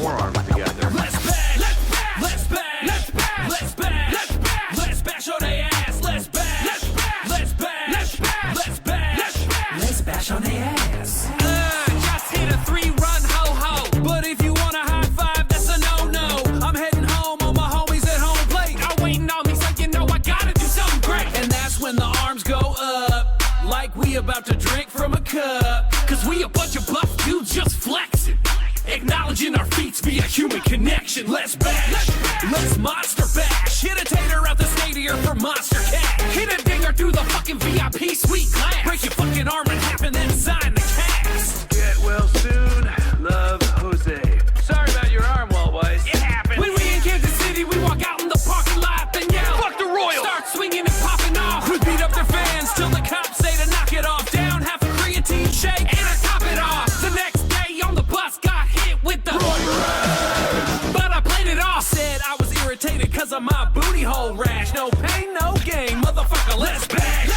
forearms together. Let's bash, let's bash, let's bash, let's bash, let's bash, let's bash on their ass. Let's bash, let's bash, let's bash, let's bash, let's bash on their ass. Just hit a 3-run ho-ho, but if you want a high five, that's a no-no. I'm heading home, all my homies at home plate are waiting on me, so you know I gotta do something great. And that's when the arms go up, like we about to drink from a cup. Cause we a bunch of buff dudes just flexing, acknowledging our feats via human connection. Let's bash, let's monster bash. Hit a tater out the stadium for monster cash. Hit a dinger through the fucking VIP suite glass. Break your fucking arm in half and then sign the cast. Get well soon, love, Jose. Sorry about your arm, Walt Weiss. It happens. When we in Kansas City, we walk out in the parking lot, then yell, fuck the Royals. Start swinging and popping off. We beat up their fans till the cops say to knock it off. Down half a creatine shake and I top it off. The next day on the bus got hit with the but I played it off. Said I was irritated cause of my booty hole rash. No pain, no gain, motherfucker. Let's bash,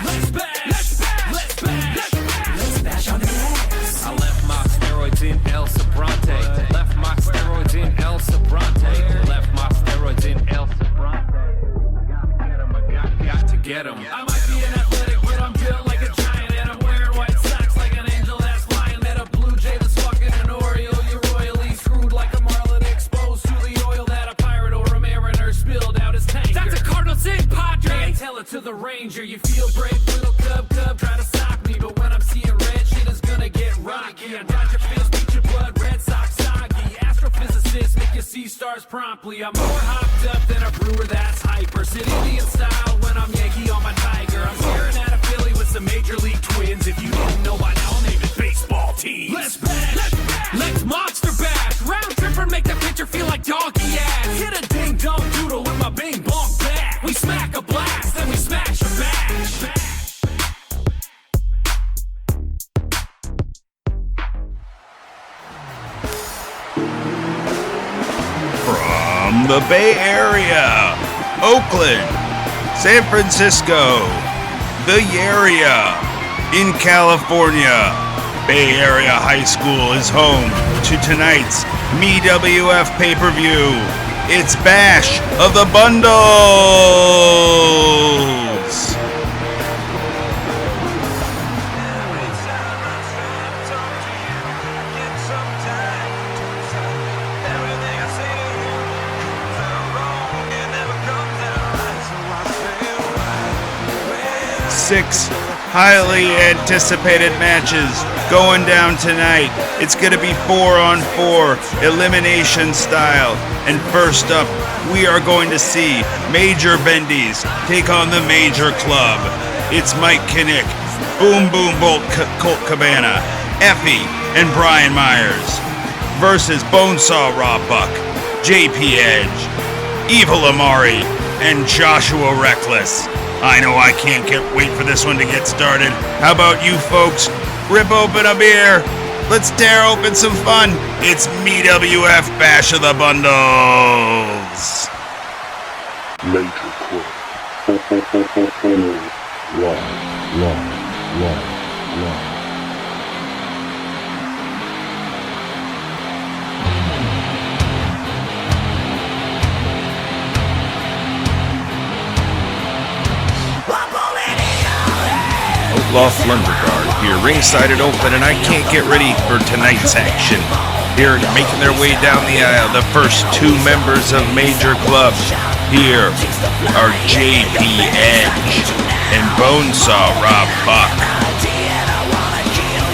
let's bash, let's bash, let's bash, let's bash on the ass. I left my steroids in El Sobrante. Left my steroids in El Sobrante. Left my steroids in El Sobrante. Got to get 'em. I might be an athletic, but I'm built like a giant. And I'm wearing white socks like an angel that's flying. Met a blue jay that's walking an Oreo. You're royally screwed like a marlin, exposed to the oil that a pirate or a mariner spilled out his tanker. That's a Cardinal Sin, Padre. Can't tell it to the Ranger. You feel brave, little cub, try to sock me. But when I'm seeing red, shit is gonna get rocky. I dodge your fist, beat your blood, Red Sox soggy. Astrophysicists make you see stars promptly. I'm more hopped up than a brewer that's hyper. Sit Indian style when I'm Yankee on my Tiger. I'm staring at a Philly with some major league twins. If you didn't know by now, I'll name it baseball teams. Let's bash, let's monster bash. Round trip and make the pitcher feel like donkey ass. Hit a ding dong doodle with my bing bong bat. We smack a blast, then we smash a bash. From the Bay Area, Oakland, San Francisco, the Area, in California, Bay Area High School is home to tonight's MeWF pay-per-view. It's Bash of the Bundles! Six highly anticipated matches going down tonight. It's going to be 4-on-4 elimination style. And first up, we are going to see Major Bendy's take on the Major Club. It's Mike Kinnick, Boom Boom Bolt Colt Cabana, Effie and Brian Myers versus Bonesaw Rob Buck, JP Edge, Evil Amari, and Joshua Reckless. I know I can't wait for this one to get started. How about you folks? Rip open a beer. Let's tear open some fun. It's MeWF Bash of the Bundles. Major Club. 4-4-4-4-1. Outlaw Flunderguard here ringside at Oakland, and I can't get ready for tonight's action. Here, making their way down the aisle, the first two members of Major Club. Here are JP Edge and Bonesaw Rob Buck.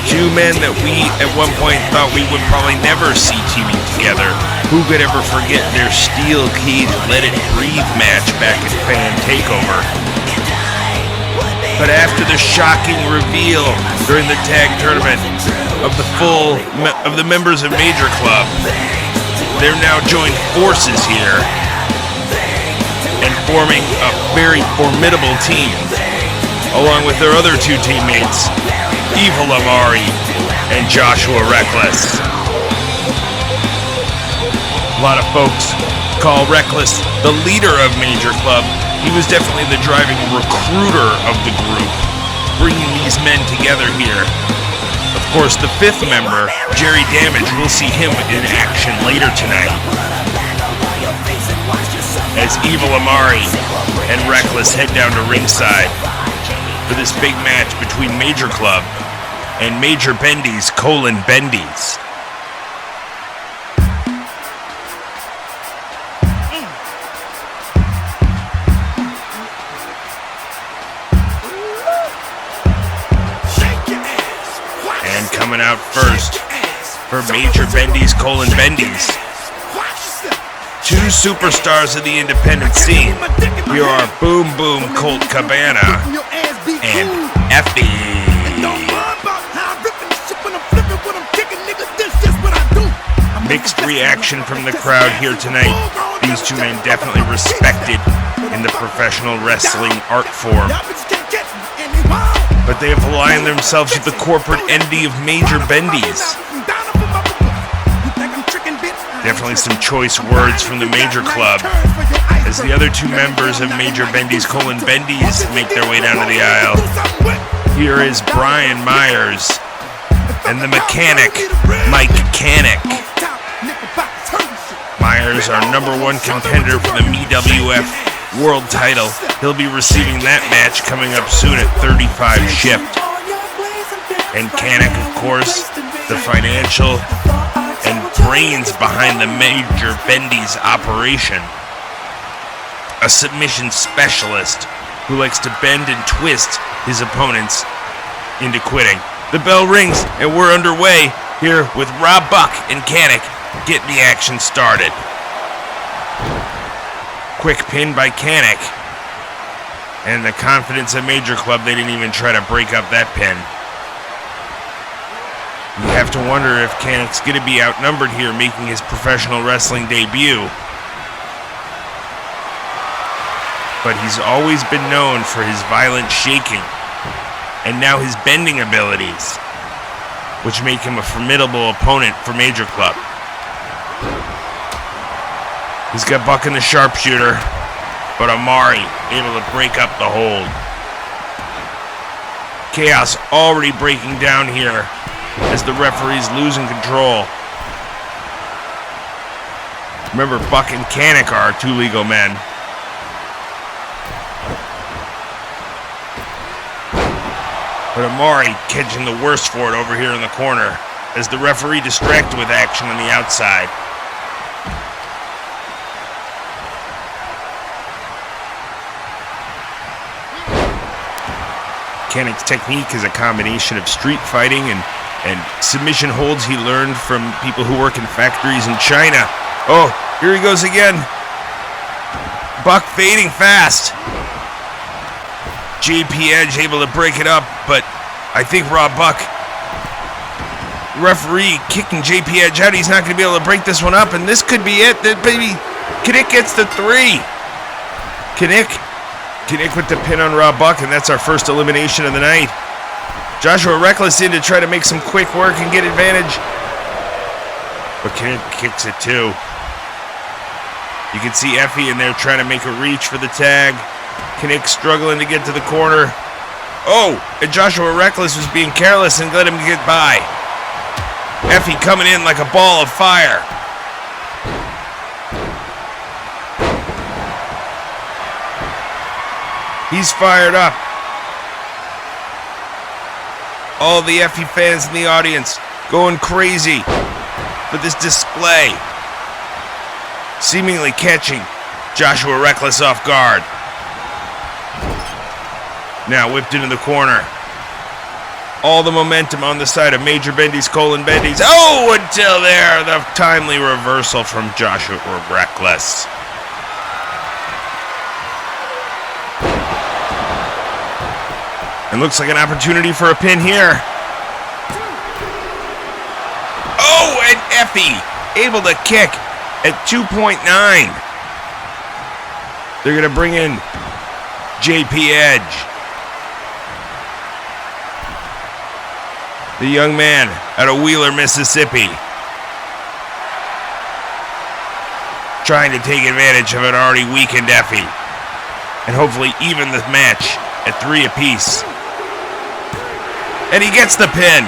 Two men that we at one point thought we would probably never see teaming together. Who could ever forget their steel cage Let It Breathe match back at Fan Takeover? But after the shocking reveal during the tag tournament of the members of Major Club, they're now joined forces here and forming a very formidable team, along with their other two teammates, Evil Amari and Joshua Reckless. A lot of folks call Reckless the leader of Major Club. He was definitely the driving recruiter of the group, bringing these men together here. Of course, the fifth member, Jerry Damage, we'll see him in action later tonight, as Evil Amari and Reckless head down to ringside for this big match between Major Club and Major Bendy's Bendy's. And coming out first for Major Bendy's Bendy's, two superstars of the independent scene. Here are Boom Boom Colt Cabana and Effie. Mixed reaction from the crowd here tonight. These two men definitely respected in the professional wrestling art form, but they have aligned themselves with the corporate entity of Major Bendy's. Definitely some choice words from the Major Club as the other two members of Major Bendy's Bendy's make their way down to the aisle. Here is Brian Myers and the mechanic, Mike Canick. Myers, our number one contender for the MWF World title. He'll be receiving that match coming up soon at 35 shift. And Canick, of course, the financial and brains behind the Major Bendy's operation. A submission specialist who likes to bend and twist his opponents into quitting. The bell rings and we're underway here with Rob Buck and Canick getting the action started. Quick pin by Canick. And the confidence of Major Club, they didn't even try to break up that pin. You have to wonder if Canick's going to be outnumbered here, making his professional wrestling debut. But he's always been known for his violent shaking, and now his bending abilities, which make him a formidable opponent for Major Club. He's got Buck in the sharpshooter, but Amari able to break up the hold. Chaos already breaking down here as the referee's losing control. Remember, Buck and Canick are two legal men. But Amari catching the worst for it over here in the corner as the referee distracted with action on the outside. Canick's technique is a combination of street fighting and submission holds he learned from people who work in factories in China. Oh, here he goes again. Buck fading fast. JP Edge able to break it up, but I think Rob Buck, referee kicking JP Edge out. He's not going to be able to break this one up, and this could be it. Baby, Canick gets the 3. Canick with the pin on Rob Buck, and that's our first elimination of the night. Joshua Reckless in to try to make some quick work and get advantage, but Canick kicks it too. You can see Effie in there trying to make a reach for the tag. Canick struggling to get to the corner. Oh, and Joshua Reckless was being careless and let him get by. Effie coming in like a ball of fire. He's fired up. All the Effie fans in the audience going crazy for this display. Seemingly catching Joshua Reckless off guard. Now whipped into the corner. All the momentum on the side of Major Bendy's Bendy's. Oh, until there, the timely reversal from Joshua Reckless. It looks like an opportunity for a pin here. Oh, and Effie able to kick at 2.9. They're going to bring in JP Edge. The young man out of Wheeler, Mississippi. Trying to take advantage of an already weakened Effie. And hopefully even the match at 3 apiece. And he gets the pin.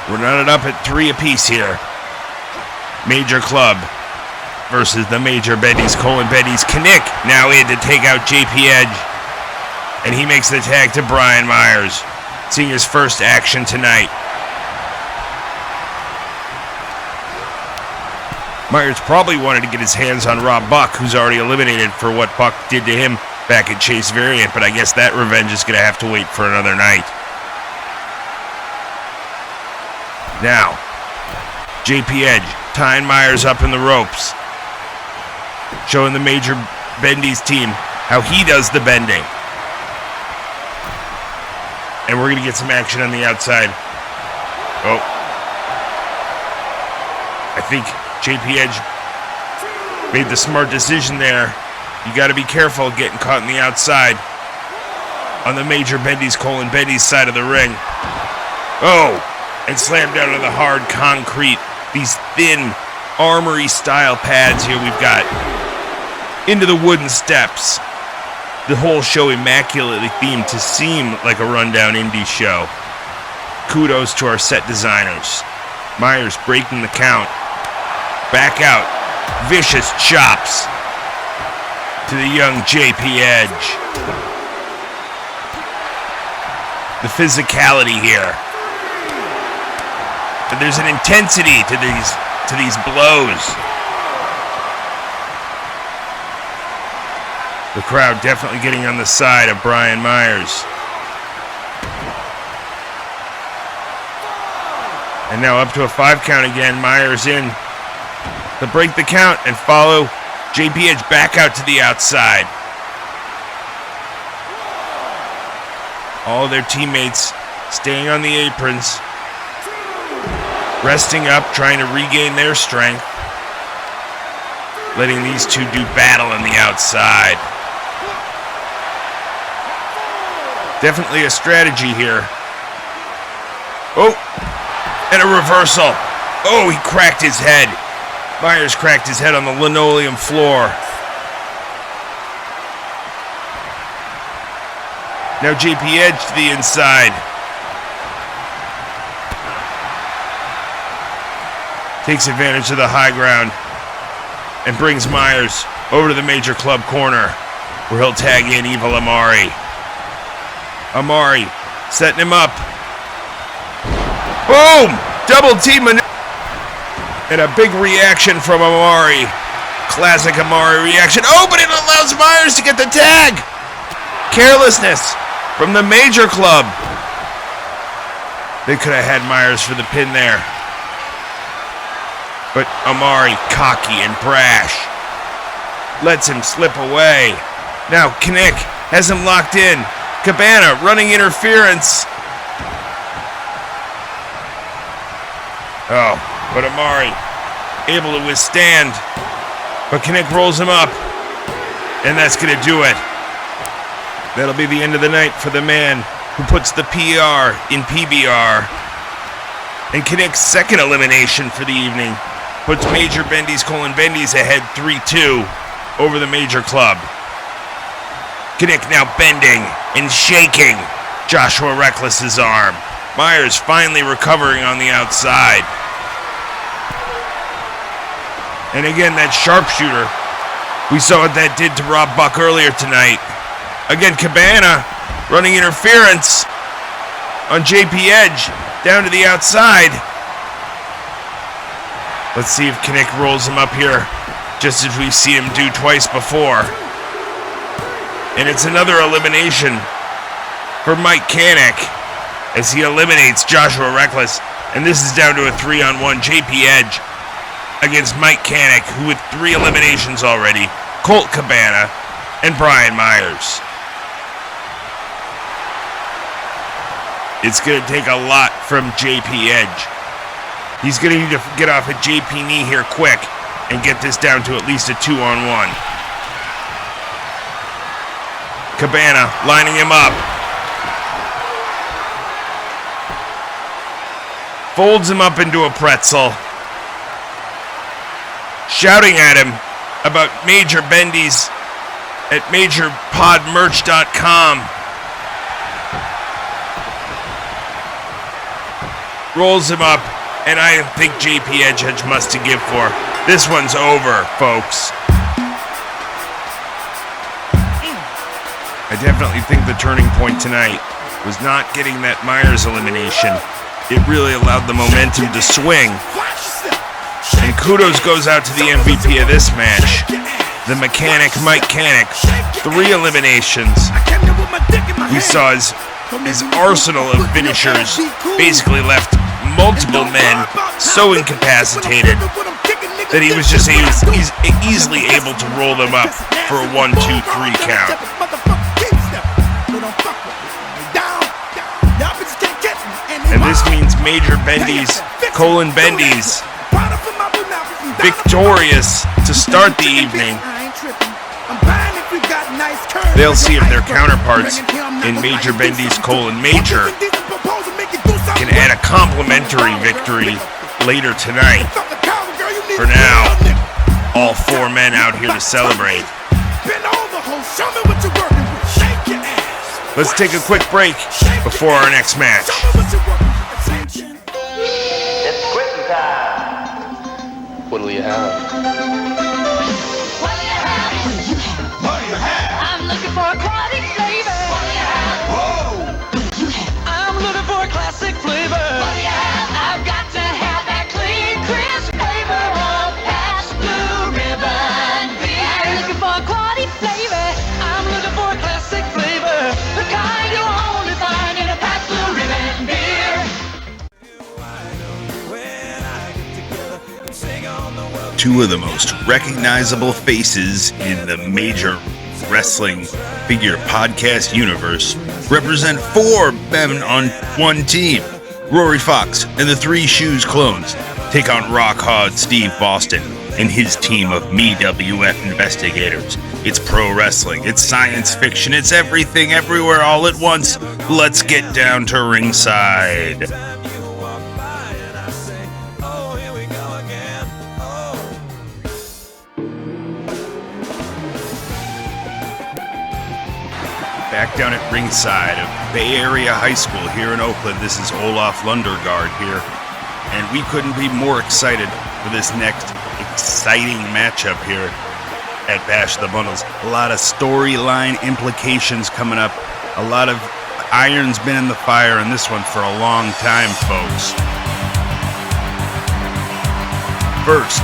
We're not up at 3 apiece here. Major Club versus the Major Bendy's, Colin Bendy's. Knick now in to take out JP Edge. And he makes the tag to Brian Myers, seeing his first action tonight. Myers probably wanted to get his hands on Rob Buck, who's already eliminated for what Buck did to him back at Chase Variant, but I guess that revenge is going to have to wait for another night. Now, JP Edge tying Myers up in the ropes, showing the Major Bendy's team how he does the bending. And we're going to get some action on the outside. Oh. I think JP Edge made the smart decision there. You got to be careful getting caught on the outside on the Major Bendy's, Colin Bendy's side of the ring. Oh, and slammed down on the hard concrete. These thin armory style pads here we've got. Into the wooden steps. The whole show immaculately themed to seem like a rundown indie show. Kudos to our set designers. Myers breaking the count. Back out. Vicious chops to the young JP Edge. The physicality here. But there's an intensity to these blows. The crowd definitely getting on the side of Brian Myers. And now up to a 5 count again. Myers in to break the count and follow JP Edge back out to the outside. All their teammates staying on the aprons, resting up, trying to regain their strength, letting these two do battle on the outside. Definitely a strategy here. Oh, and a reversal. Oh, he cracked his head. Myers cracked his head on the linoleum floor. Now JP Edge to the inside. Takes advantage of the high ground and brings Myers over to the Major Club corner where he'll tag in Evil Amari. Amari setting him up. Boom! Double team maneuver. And a big reaction from Amari. Classic Amari reaction. Oh, but it allows Myers to get the tag. Carelessness from the Major Club. They could have had Myers for the pin there. But Amari, cocky and brash, lets him slip away. Now Knick has him locked in. Cabana running interference. Oh, but Amari able to withstand. But Knick rolls him up. And that's going to do it. That'll be the end of the night for the man who puts the PR in PBR. And Knick's second elimination for the evening puts Major Bendy's, Colin Bendy's ahead 3-2 over the Major Club. Knick now bending and shaking Joshua Reckless's arm. Myers finally recovering on the outside. And again, that sharpshooter. We saw what that did to Rob Buck earlier tonight. Again, Cabana running interference on JP Edge down to the outside. Let's see if Knick rolls him up here, just as we've seen him do twice before. And it's another elimination for Mike Kanick as he eliminates Joshua Reckless. And this is down to a 3-on-1 JP Edge against Mike Kanick, who with 3 eliminations already, Colt Cabana, and Brian Myers. It's going to take a lot from JP Edge. He's going to need to get off a JP knee here quick and get this down to at least a 2-on-1. Cabana lining him up. Folds him up into a pretzel. Shouting at him about Major Bendy's at MajorPodMerch.com. rolls him up, and I think JP Edge has much to give for. This one's over, folks. I definitely think the turning point tonight was not getting that Myers elimination. It really allowed the momentum to swing. And kudos goes out to the MVP of this match, the mechanic Mike Canic. 3 eliminations. We saw his arsenal of finishers basically left multiple men so incapacitated that he was just he's easily able to roll them up for a 1, 2, 3 count. And this means Major Bendy's, Bendy's, victorious to start the evening. They'll see if their counterparts in Major Bendy's, Major can add a complimentary victory later tonight. For now, all 4 men out here to celebrate. Let's take a quick break before our next match. It's quitting time. What'll you have? What do you have? I'm looking for a quality flavor. What do you have? Whoa! I'm looking for a classic flavor. What do you have? I've got to have that clean, crisp flavor of past Blue Ribbon beer. I'm looking for a quality flavor. I'm looking for a classic flavor. The kind you'll only find in a past Blue Ribbon beer. 2 of the most recognizable faces in the major wrestling figure podcast universe represent 4 men on 1 team. Rory Fox and the 3 Shoes clones take on Rock Hard Steve Boston and his team of MWF investigators. It's pro wrestling, it's science fiction, it's everything, everywhere, all at once. Let's get down to ringside. Back down at ringside of Bay Area High School here in Oakland, this is Olaf Lundergaard here, and we couldn't be more excited for this next exciting matchup here at Bash the Bundles. A lot of storyline implications coming up, a lot of iron's been in the fire in this one for a long time, folks. First,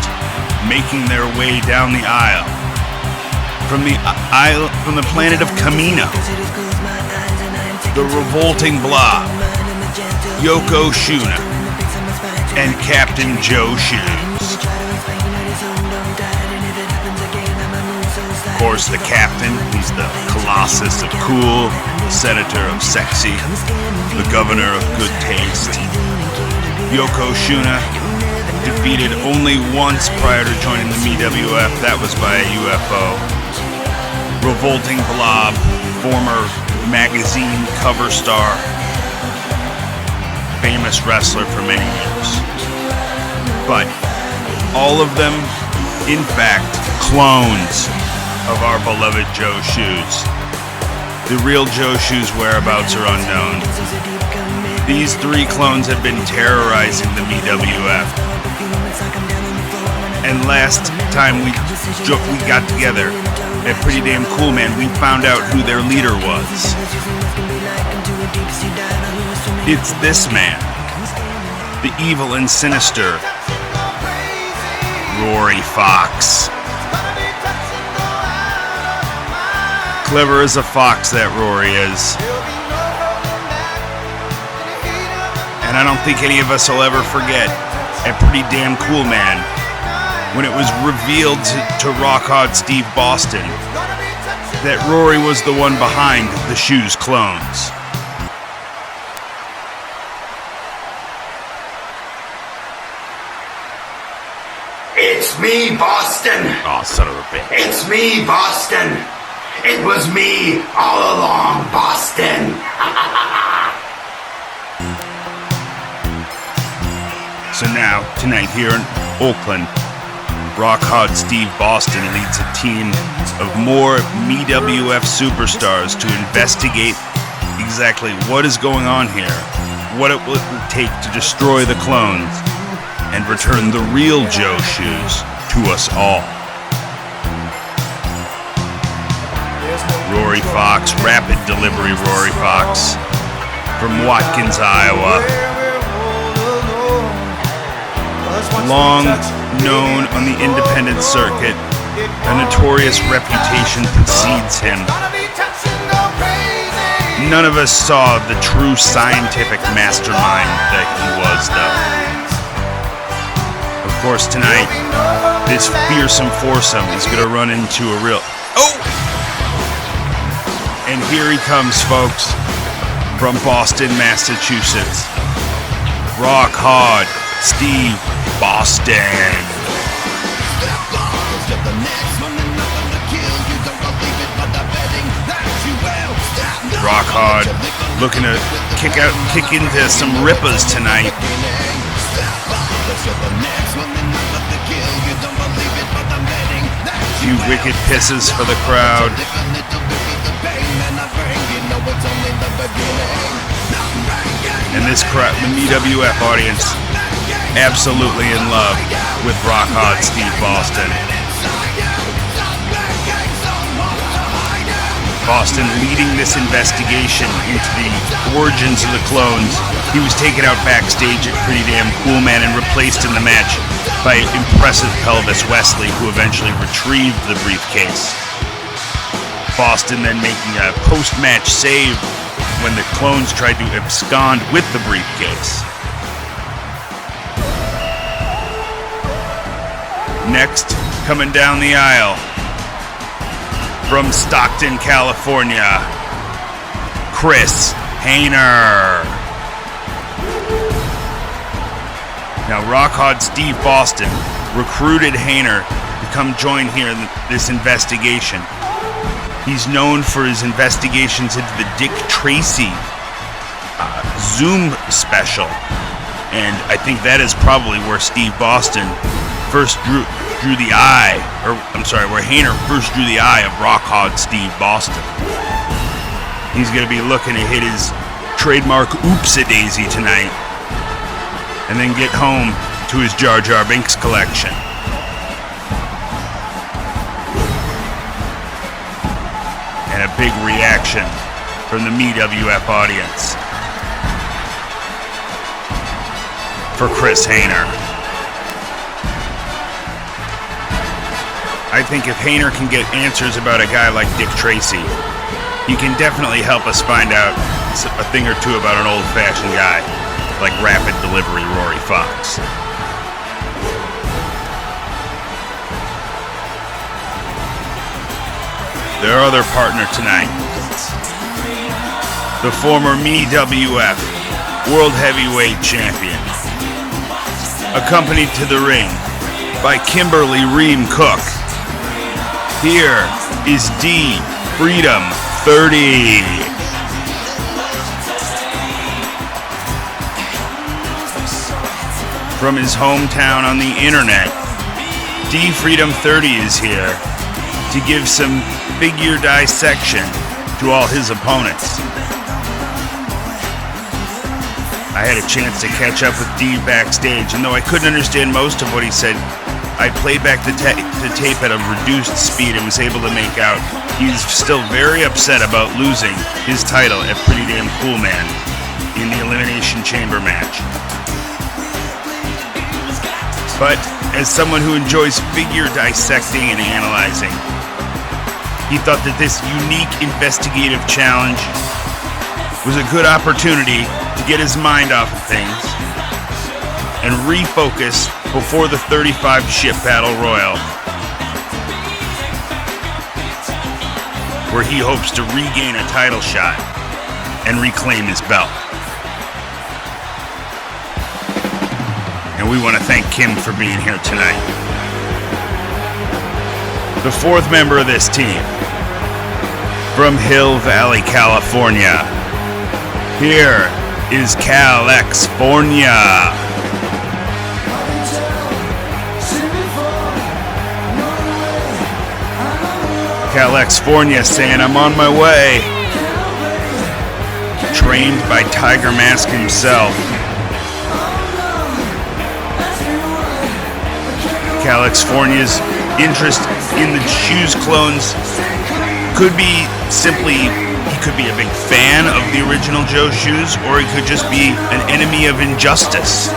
making their way down the aisle from the planet of Kamino, the revolting Blob, Yokozuna, and Captain Joe Shoes. Of course, the captain, he's the Colossus of cool, the senator of sexy, the governor of good taste. Yokozuna defeated only once prior to joining the MWF, that was by a UFO. Revolting Blob, former magazine cover star, famous wrestler for many years. But all of them, in fact, clones of our beloved Joe Shoes. The real Joe Shoes' whereabouts are unknown. These 3 clones have been terrorizing the MWF. And last time we got together at Pretty Damn Cool Man, we found out who their leader was. It's this man, the evil and sinister Rory Fox. Clever as a fox, that Rory is. And I don't think any of us will ever forget at Pretty Damn Cool Man when it was revealed to Rock Hard Steve Boston that Rory was the one behind the Shoes clones. It's me, Boston. Oh, son of a bitch. It's me, Boston. It was me all along, Boston. So now, tonight here in Oakland, Rock Hard Steve Boston leads a team of more MWF superstars to investigate exactly what is going on here. what it will take to destroy the clones and return the real Joe Shoes to us all. Rory Fox, rapid delivery Rory Fox from Watkins, Iowa. Long known on the independent circuit, a notorious reputation precedes him. None of us saw the true scientific mastermind that he was, though. Of course, tonight, this fearsome foursome is going to run into a real... Oh! And here he comes, folks, from Boston, Massachusetts. Rock hard, Steve Boston. Rock hard, looking to kick into some rippers tonight. A few wicked pisses for the crowd. And this crowd, the MWF audience, absolutely in love with Rock Hard Steve Boston. Boston leading this investigation into the origins of the clones. He was taken out backstage at Pretty Damn Cool Man and replaced in the match by impressive Pelvis Wesley, who eventually retrieved the briefcase. Boston then making a post-match save when the clones tried to abscond with the briefcase. Next, coming down the aisle, from Stockton, California, Chris Hayner. Now, Rock Hard Steve Boston recruited Hayner to come join here in this investigation. He's known for his investigations into the Dick Tracy Zoom special, and I think that is probably where Steve Boston first drew the eye, where Hayner first drew the eye of Rock Hard Steve Boston. He's going to be looking to hit his trademark Oops-a-Daisy tonight, and then get home to his Jar Jar Binks collection. And a big reaction from the MWF audience for Chris Hayner. I think if Hayner can get answers about a guy like Dick Tracy, he can definitely help us find out a thing or two about an old-fashioned guy like rapid delivery Rory Fox. Their other partner tonight, the former MWF World Heavyweight Champion, accompanied to the ring by Kimberly Ream Cook. Here is D Freedom 30. From his hometown on the internet, D Freedom 30 is here to give some figure dissection to all his opponents. I had a chance to catch up with D backstage, and though I couldn't understand most of what he said, I played back the tape at a reduced speed and was able to make out he's still very upset about losing his title at Pretty Damn Cool Man in the Elimination Chamber match. But as someone who enjoys figure dissecting and analyzing, he thought that this unique investigative challenge was a good opportunity to get his mind off of things and refocus before the 35-ship Battle Royal, where he hopes to regain a title shot and reclaim his belt. And we want to thank Kim for being here tonight. The fourth member of this team, from Hill Valley, California, here is Cal-Exfornia. Cal-Exfornia saying, I'm on my way. trained by Tiger Mask himself. California's interest in the Shoes clones could be simply, he could be a big fan of the original Joe Shoes, or he could just be an enemy of injustice.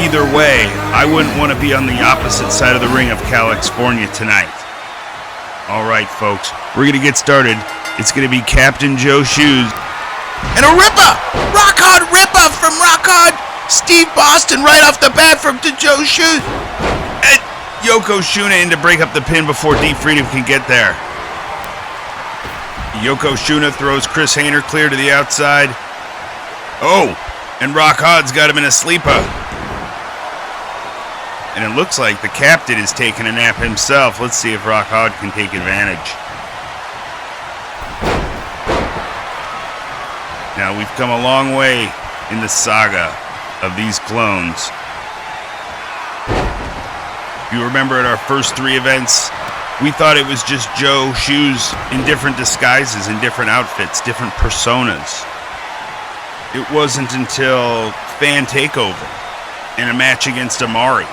Either way, I wouldn't want to be on the opposite side of the ring of California tonight. All right, folks, we're going to get started. It's going to be Captain Joe Shoes. And a ripper! Rock hard ripper from Rock Hard Steve Boston right off the bat from Joe Shoes. And Yokozuna in to break up the pin before D Freedom can get there. Yokozuna throws Chris Hayner clear to the outside. Oh, and Rock Hard's got him in a sleeper. And it looks like the captain is taking a nap himself. Let's see if Rock Hard can take advantage. Now, we've come a long way in the saga of these clones. If you remember at our first 3 events, we thought it was just Joe Shoes in different disguises, in different outfits, different personas. It wasn't until Fan Takeover in a match against Amari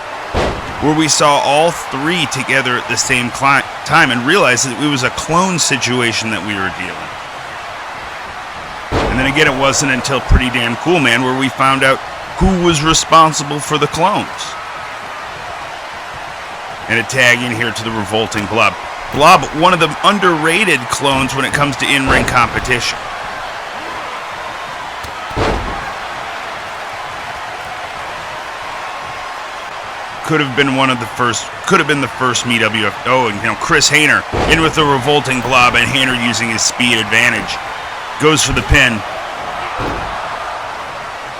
where we saw all 3 together at the same time and realized that it was a clone situation that we were dealing with. And then again, it wasn't until Pretty Damn Cool Man where we found out who was responsible for the clones. And a tag in here to the Revolting Blob. Blob, one of the underrated clones when it comes to in-ring competition. Could have been the first MWF. Oh, and Chris Hayner in with the Revolting Blob, and Hayner using his speed advantage. Goes for the pin.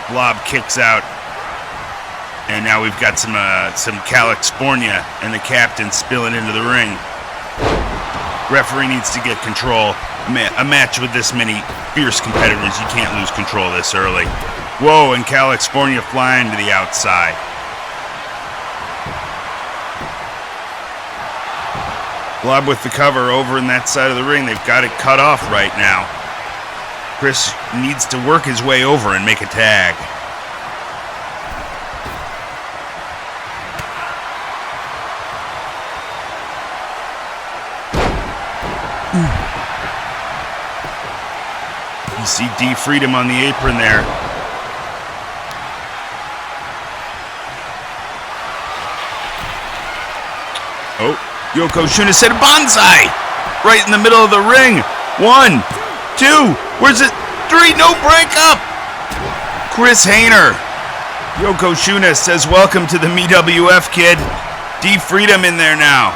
Blob kicks out. And now we've got some California and the captain spilling into the ring. Referee needs to get control. A match with this many fierce competitors, you can't lose control this early. Whoa, and California flying to the outside. Blob with the cover over in that side of the ring. They've got it cut off right now. Chris needs to work his way over and make a tag. You see D Freedom on the apron there. Oh, Yokozuna said bonsai right in the middle of the ring. 1, 2, where's it? 3, no break up. Chris Hayner. Yokozuna says welcome to the MWF, kid. D Freedom in there now.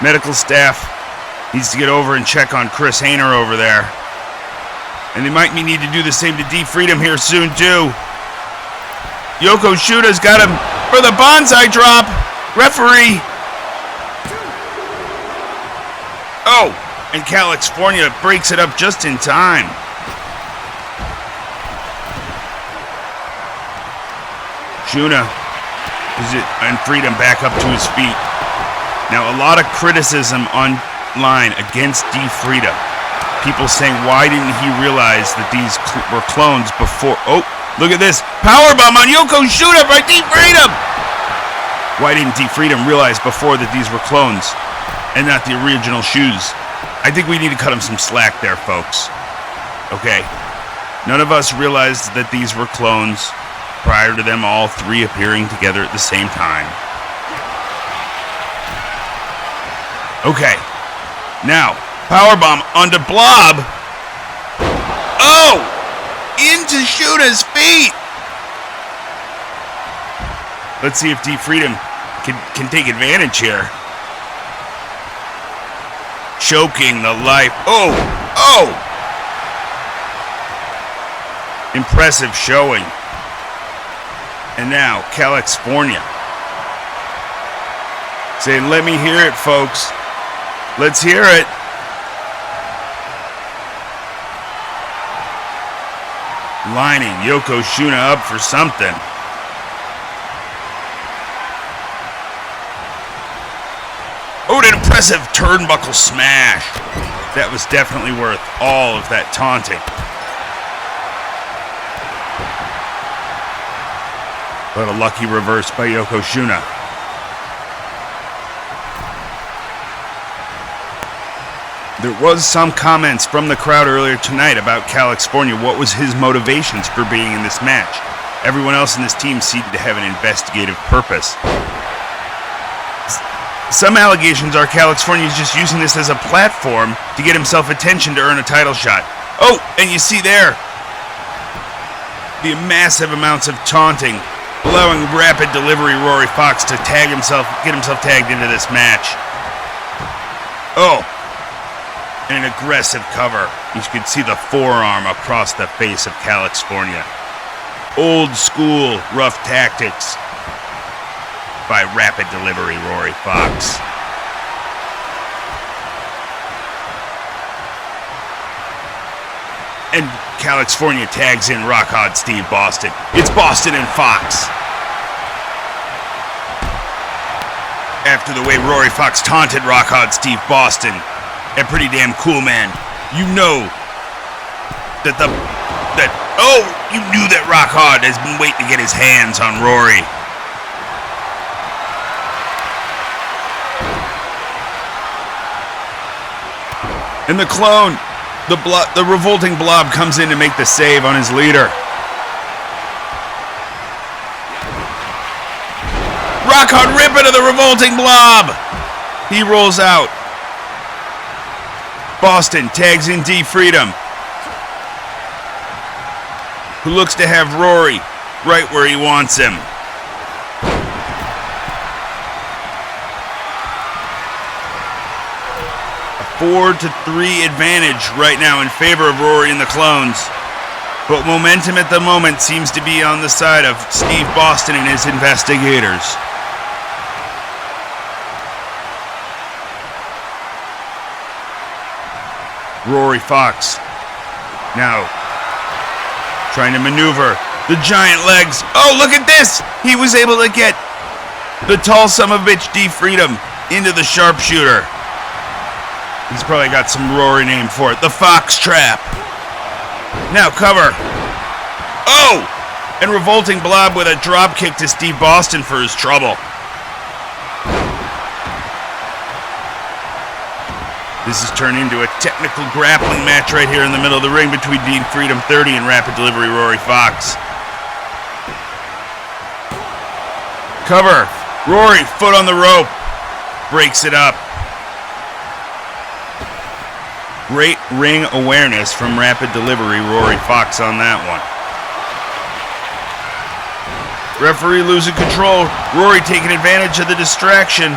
Medical staff needs to get over and check on Chris Hayner over there. And they might need to do the same to D Freedom here soon too. Yokozuna's got him for the bonsai drop. Referee. Oh, and California breaks it up just in time. Juna and Freedom back up to his feet. Now, a lot of criticism online against D Freedom. People saying, why didn't he realize that these were clones before? Oh, look at this. Powerbomb on Yokozuna by D Freedom. Why didn't D Freedom realize before that these were clones and not the original Shoes? I think we need to cut him some slack there, folks. Okay. None of us realized that these were clones prior to them all 3 appearing together at the same time. Okay. Now, powerbomb onto Blob. Oh! Into Shuna's feet! Let's see if D Freedom can take advantage here. Choking the life. Oh! Oh! Impressive showing. And now, California. Say, let me hear it, folks. Let's hear it. Lining Yokozuna up for something. Oh, did a impressive turnbuckle smash. That was definitely worth all of that taunting. But a lucky reverse by Yokozuna. There was some comments from the crowd earlier tonight about California. What was his motivations for being in this match? Everyone else in this team seemed to have an investigative purpose. Some allegations are California's just using this as a platform to get himself attention to earn a title shot. Oh, and you see there the massive amounts of taunting, allowing Rapid Delivery Rory Fox to get himself tagged into this match. Oh, and an aggressive cover. You can see the forearm across the face of California. Old school rough tactics by Rapid Delivery Rory Fox. And California tags in Rock Hard Steve Boston. It's Boston and Fox. After the way Rory Fox taunted Rock Hard Steve Boston, a pretty damn cool man. You know you knew that Rock Hard has been waiting to get his hands on Rory. And the clone, the revolting blob comes in to make the save on his leader. Rock Hard Ripper to the revolting blob. He rolls out. Boston tags in D Freedom, who looks to have Rory right where he wants him. A 4-3 advantage right now in favor of Rory and the Clones. But momentum at the moment seems to be on the side of Steve Boston and his investigators. Rory Fox now trying to maneuver the giant legs. Oh, look at this! He was able to get the tall son of a bitch D Freedom into the sharpshooter. He's probably got some Rory name for it. The Fox Trap. Now cover. Oh! And revolting blob with a drop kick to Steve Boston for his trouble. This has turned into a technical grappling match right here in the middle of the ring between Dean Freedom 30 and Rapid Delivery Rory Fox. Cover. Rory, foot on the rope. Breaks it up. Great ring awareness from Rapid Delivery Rory Fox on that one. Referee losing control. Rory taking advantage of the distraction.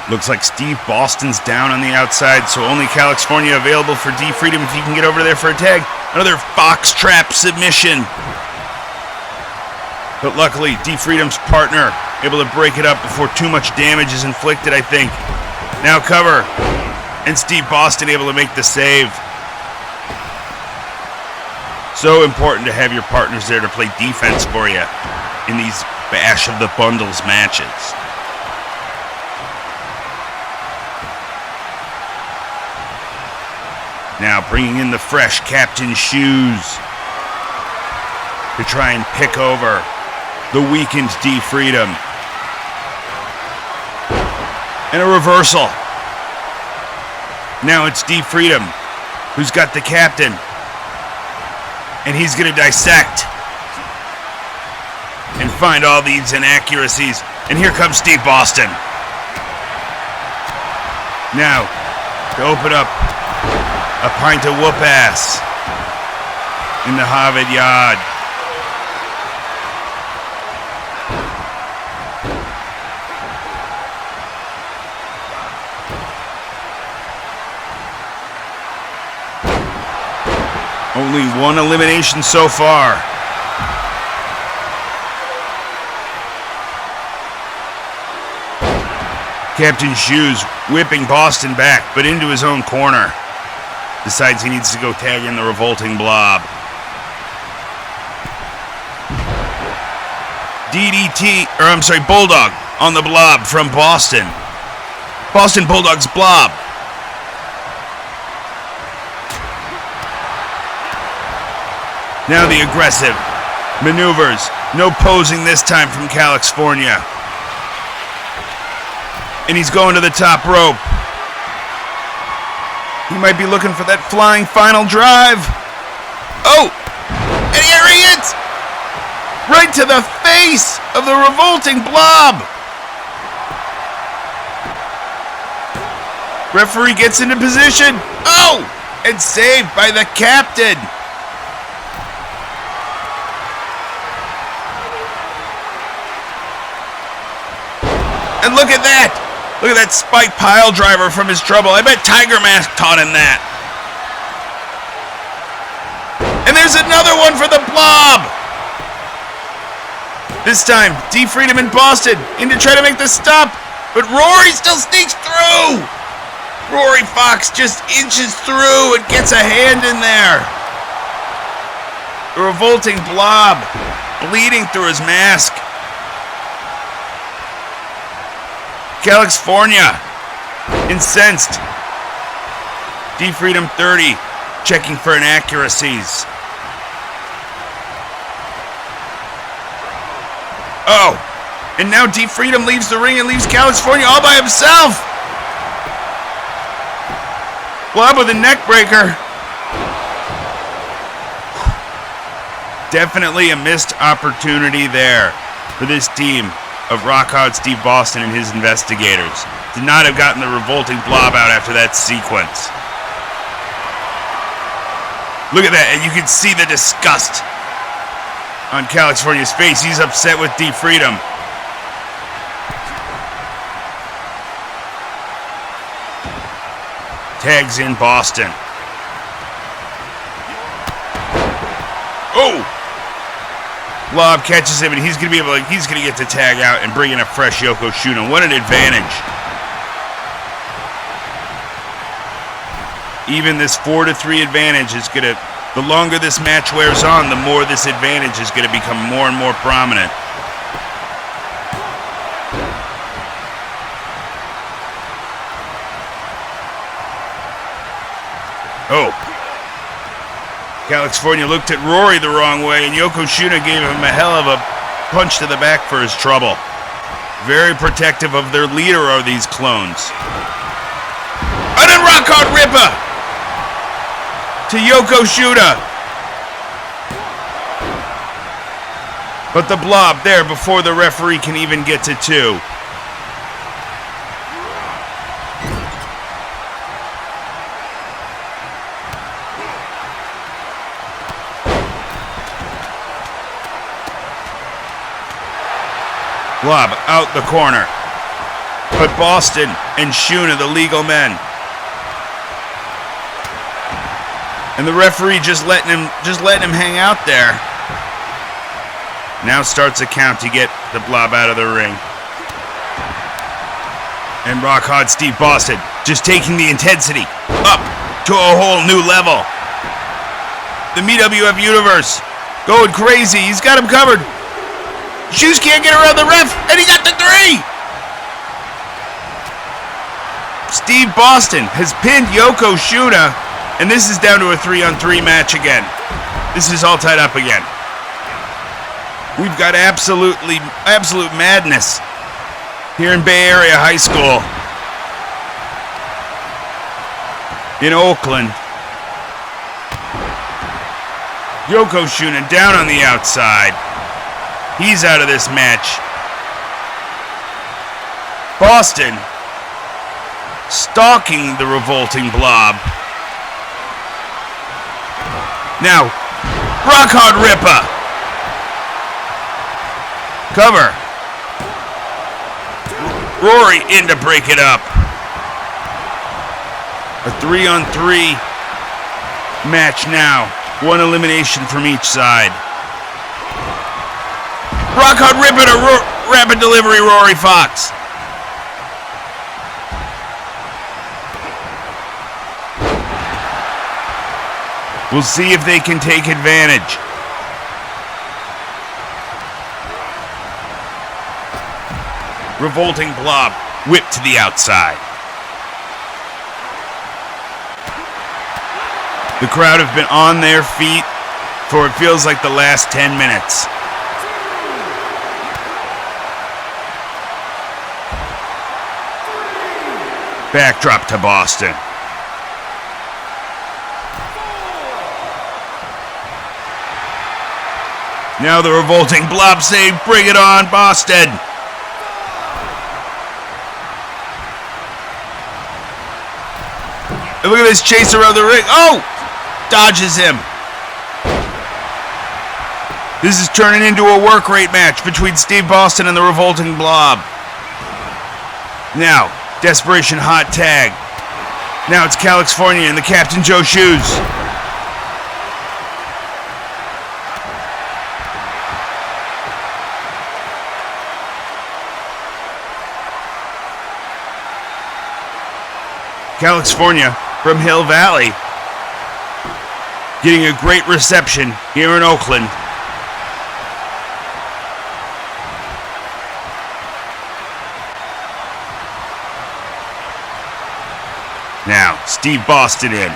Looks like Steve Boston's down on the outside, so only California available for D Freedom if he can get over there for a tag. Another Fox Trap submission. But luckily, D Freedom's partner able to break it up before too much damage is inflicted, I think. Now cover. And Steve Boston able to make the save. So important to have your partners there to play defense for you in these Bash of the Bundles matches. Now bringing in the fresh Captain Shoes to try and pick over the weakened D Freedom. And a reversal. Now it's D Freedom who's got the captain. And he's going to dissect and find all these inaccuracies. And here comes Steve Boston. Now to open up a pint of whoop ass in the Harvard Yard. Only one elimination so far. Captain Shoes whipping Boston back, but into his own corner. Decides he needs to go tag in the revolting blob. Bulldog on the Blob from Boston. Boston Bulldogs Blob. Now the aggressive maneuvers. No posing this time from California. And he's going to the top rope. He might be looking for that flying final drive. Oh! And here he is! Right to the face of the revolting Blob! Referee gets into position. Oh! And saved by the captain. And look at that! Look at that spike pile driver from his trouble. I bet Tiger Mask taught him that. And there's another one for the Blob! This time, D Freedom and Boston in to try to make the stop, but Rory still sneaks through! Rory Fox just inches through and gets a hand in there. The revolting Blob bleeding through his mask. California, incensed. D Freedom 30, checking for inaccuracies. Oh, and now D Freedom leaves the ring and leaves California all by himself. Blob with a neck breaker. Definitely a missed opportunity there for this team of Rock Hard Steve Boston and his investigators. Did not have gotten the revolting Blob out after that sequence. Look at that, and you can see the disgust on California's face. He's upset with D Freedom. Tags in Boston. Oh! Blob catches him, and he's gonna get to tag out and bring in a fresh Yokozuna. What an advantage! Even this 4-3 advantage is gonna. The longer this match wears on, the more this advantage is gonna become more and more prominent. Oh. California looked at Rory the wrong way, and Yokozuna gave him a hell of a punch to the back for his trouble. Very protective of their leader are these clones. And then Rock Hard Ripper to Yokozuna. But the Blob there before the referee can even get to 2. Blob out the corner. But Boston and Shuna, the legal men. And the referee just letting him hang out there. Now starts a count to get the Blob out of the ring. And Rock Hard Steve Boston just taking the intensity up to a whole new level. The MWF Universe going crazy. He's got him covered. Shoes can't get around the ref, and he got the 3! Steve Boston has pinned Yokozuna, and this is down to a 3-on-3 match again. This is all tied up again. We've got absolute madness here in Bay Area High School. In Oakland. Yokozuna down on the outside. He's out of this match. Boston stalking the revolting Blob. Now, Rock Hard Ripper. Cover. Rory in to break it up. A 3-on-3 match now. 1 elimination from each side. Rock Hard Ripper to rapid delivery Rory Fox. We'll see if they can take advantage. Revolting Blob whipped to the outside. The crowd have been on their feet for it feels like the last 10 minutes. Backdrop to Boston. Now the Revolting Blob say, bring it on, Boston! And look at this chase around the ring. Oh! Dodges him. This is turning into a work rate match between Steve Boston and the Revolting Blob. Now, Desperation Hot Tag. Now it's California and the Captain Joe Shoes. California from Hill Valley getting a great reception here in Oakland. Now, Steve Boston in.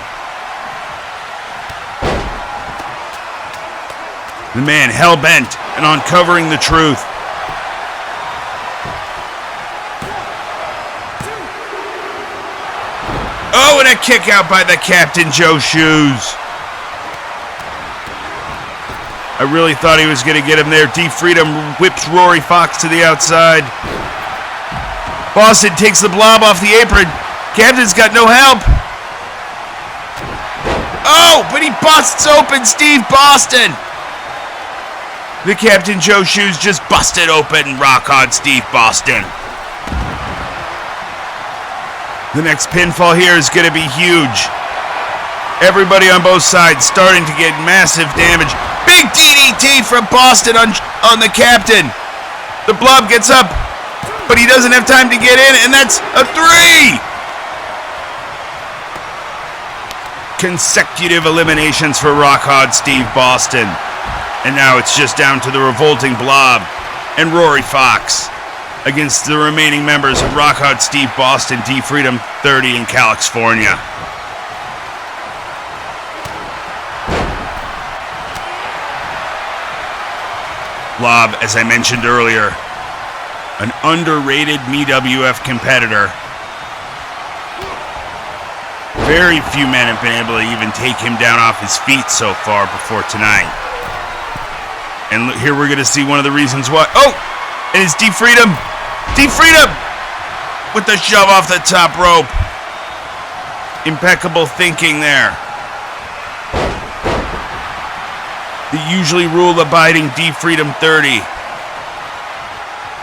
The man hell-bent on uncovering the truth. Oh, and a kick out by the Captain Joe Shoes. I really thought he was going to get him there. D-Freedom whips Rory Fox to the outside. Boston takes the Blob off the apron. Captain's got no help. Oh, but he busts open Steve Boston. The Captain Joe Shoes just busted open Rock Hard Steve Boston. The next pinfall here is going to be huge. Everybody on both sides starting to get massive damage. Big DDT from Boston on the Captain. The Blob gets up, but he doesn't have time to get in, and that's a 3! Consecutive eliminations for Rock Hard Steve Boston. And now it's just down to the Revolting Blob and Rory Fox against the remaining members of Rock Hard Steve Boston, D-Freedom 30 in California. Blob, as I mentioned earlier, an underrated MWF competitor. Very few men have been able to even take him down off his feet so far before tonight. And here we're going to see one of the reasons why. Oh! And it's D-Freedom! D-Freedom! With the shove off the top rope. Impeccable thinking there. The usually rule-abiding D-Freedom 30.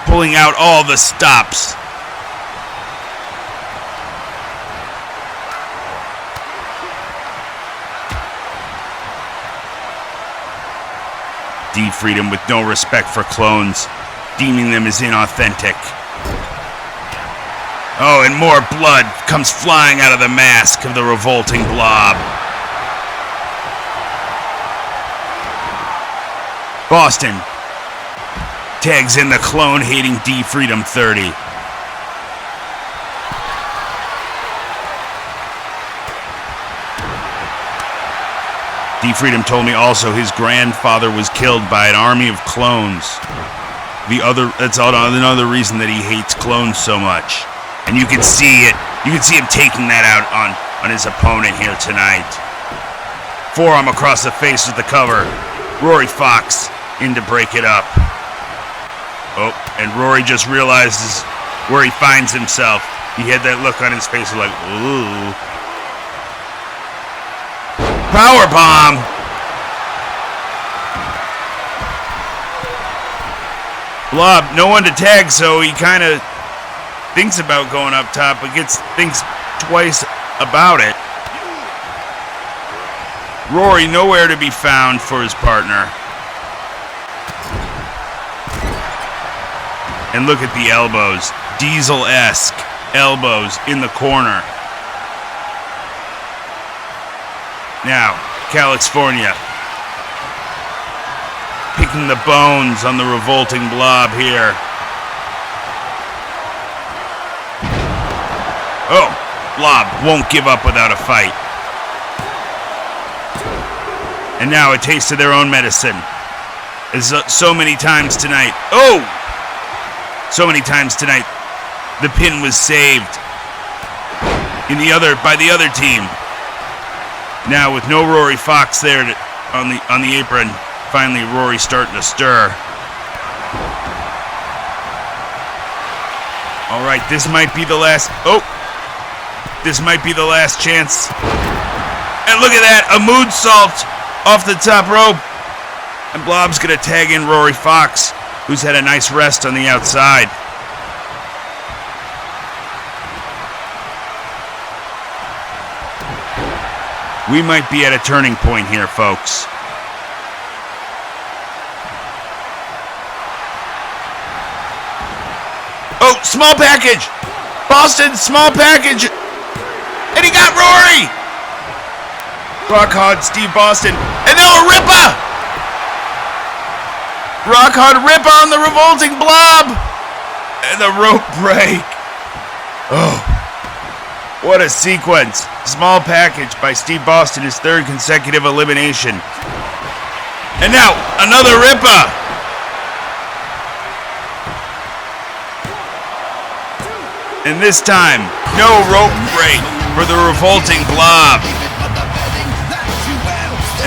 Pulling out all the stops. D-Freedom with no respect for clones, deeming them as inauthentic. Oh, and more blood comes flying out of the mask of the Revolting Blob. Boston tags in the clone-hating D-Freedom 30. D-Freedom told me also his grandfather was killed by an army of clones. That's another reason that he hates clones so much. And you can see it. You can see him taking that out on his opponent here tonight. Forearm across the face with the cover. Rory Fox in to break it up. Oh, and Rory just realizes where he finds himself. He had that look on his face like, ooh. Powerbomb! Blob, no one to tag, so he kind of thinks about going up top, but thinks twice about it. Rory nowhere to be found for his partner. And look at the elbows. Diesel-esque elbows in the corner. Now, California picking the bones on the Revolting Blob here. Oh, Blob won't give up without a fight. And now a taste of their own medicine. As so many times tonight. Oh! So many times tonight, the pin was saved by the other team. Now with no Rory Fox there on the apron, finally Rory starting to stir. All right, this might be the last. Oh, this might be the last chance. And look at that, a moonsault off the top rope. And Blob's gonna tag in Rory Fox, who's had a nice rest on the outside. We might be at a turning point here, folks. Oh, small package! Boston, small package! And he got Rory! Rock Hard Steve Boston. And now a Ripper! Rock Hard Ripper on the revolting Blob! And the rope break. Oh, what a sequence. Small package by Steve Boston, his third consecutive elimination. And now, another Ripper! And this time, no rope break for the revolting Blob.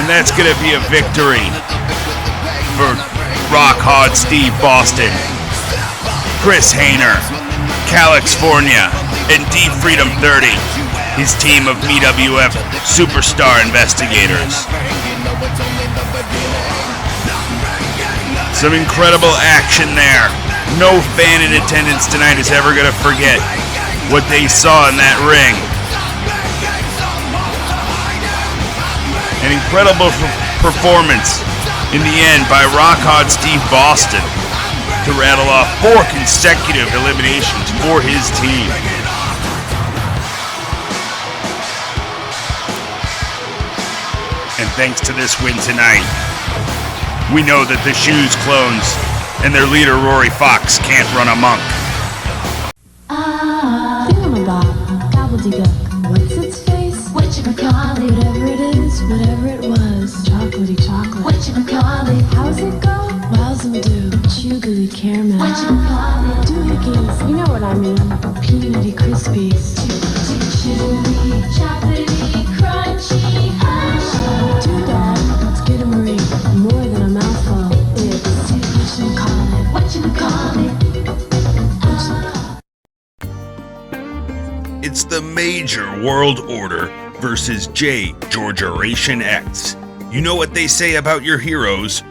And that's gonna be a victory for Rock Hard Steve Boston, Chris Hayner, California, and D Freedom 30, his team of MWF superstar investigators. Some incredible action there. No fan in attendance tonight is ever going to forget what they saw in that ring. An incredible performance in the end by Rock Hard Steve Boston to rattle off 4 consecutive eliminations for his team. And thanks to this win tonight, we know that the Shoes clones and their leader Rory Fox can't run amok. Thingamabob, gobbledygook, what's its face? Whatchamacallit, whatever it is, whatever it was. Chocolatey chocolate, whatchamacallit, how's it go? Wowzum do, chugly caramel, whatchamacallit, doohickeys, you know what I mean, peanutty crispies. Chewy, chocolatey, crunchy, Doodad, Skidamarie, more than a mouthful. It's whatchamacallit. It's the Major World Order versus J. Georgeration X. You know what they say about your heroes.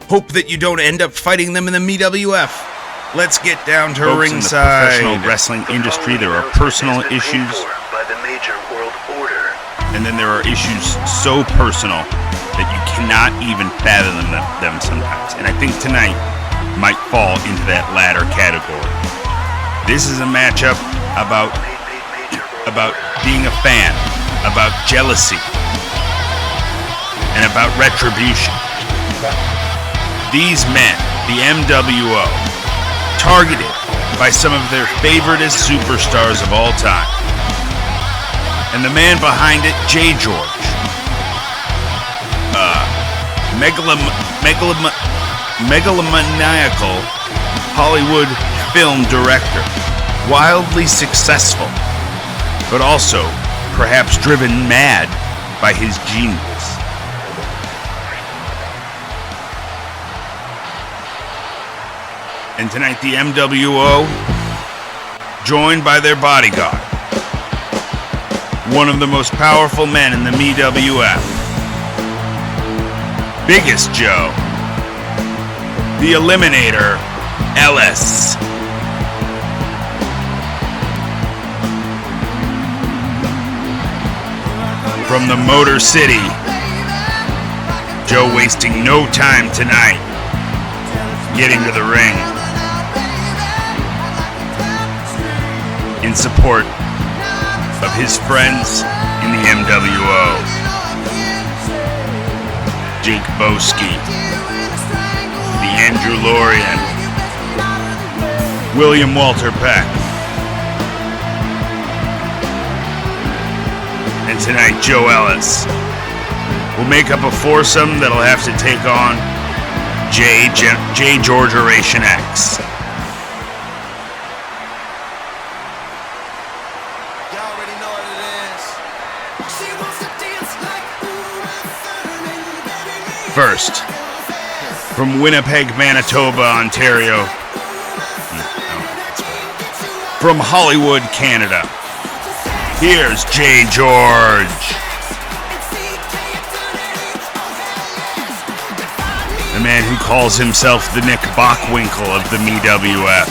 Hope that you don't end up fighting them in the MWF. Let's get down to ringside. In the professional wrestling industry, there are personal issues. By the Major World Order. And then there are issues so personal that you cannot even fathom them sometimes. And I think tonight might fall into that latter category. This is a matchup about being a fan, about jealousy, and about retribution. These men, the MWO, targeted by some of their favoriteest superstars of all time. And the man behind it, J. George. Megalomaniacal Hollywood film director. Wildly successful, but also perhaps driven mad by his genius. And tonight the MWO, joined by their bodyguard, one of the most powerful men in the MWF, Biggest Joe, the Eliminator, Ellis. From the Motor City, Joe wasting no time tonight getting to the ring in support of his friends in the MWO. Jake Boski, the Andrew Lorian, William Walter Peck, and tonight Joe Ellis will make up a foursome that'll have to take on J. George Oration X. First, from Winnipeg, Manitoba, Ontario. From Hollywood, Canada. Here's J. George. The man who calls himself the Nick Bockwinkel of the MWF.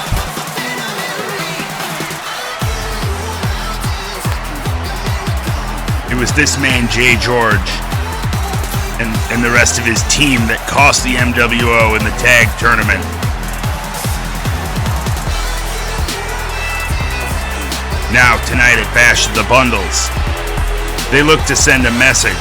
It was this man, J. George, and the rest of his team that cost the MWO in the tag tournament. Now, tonight at Bash of the Bundles, they look to send a message.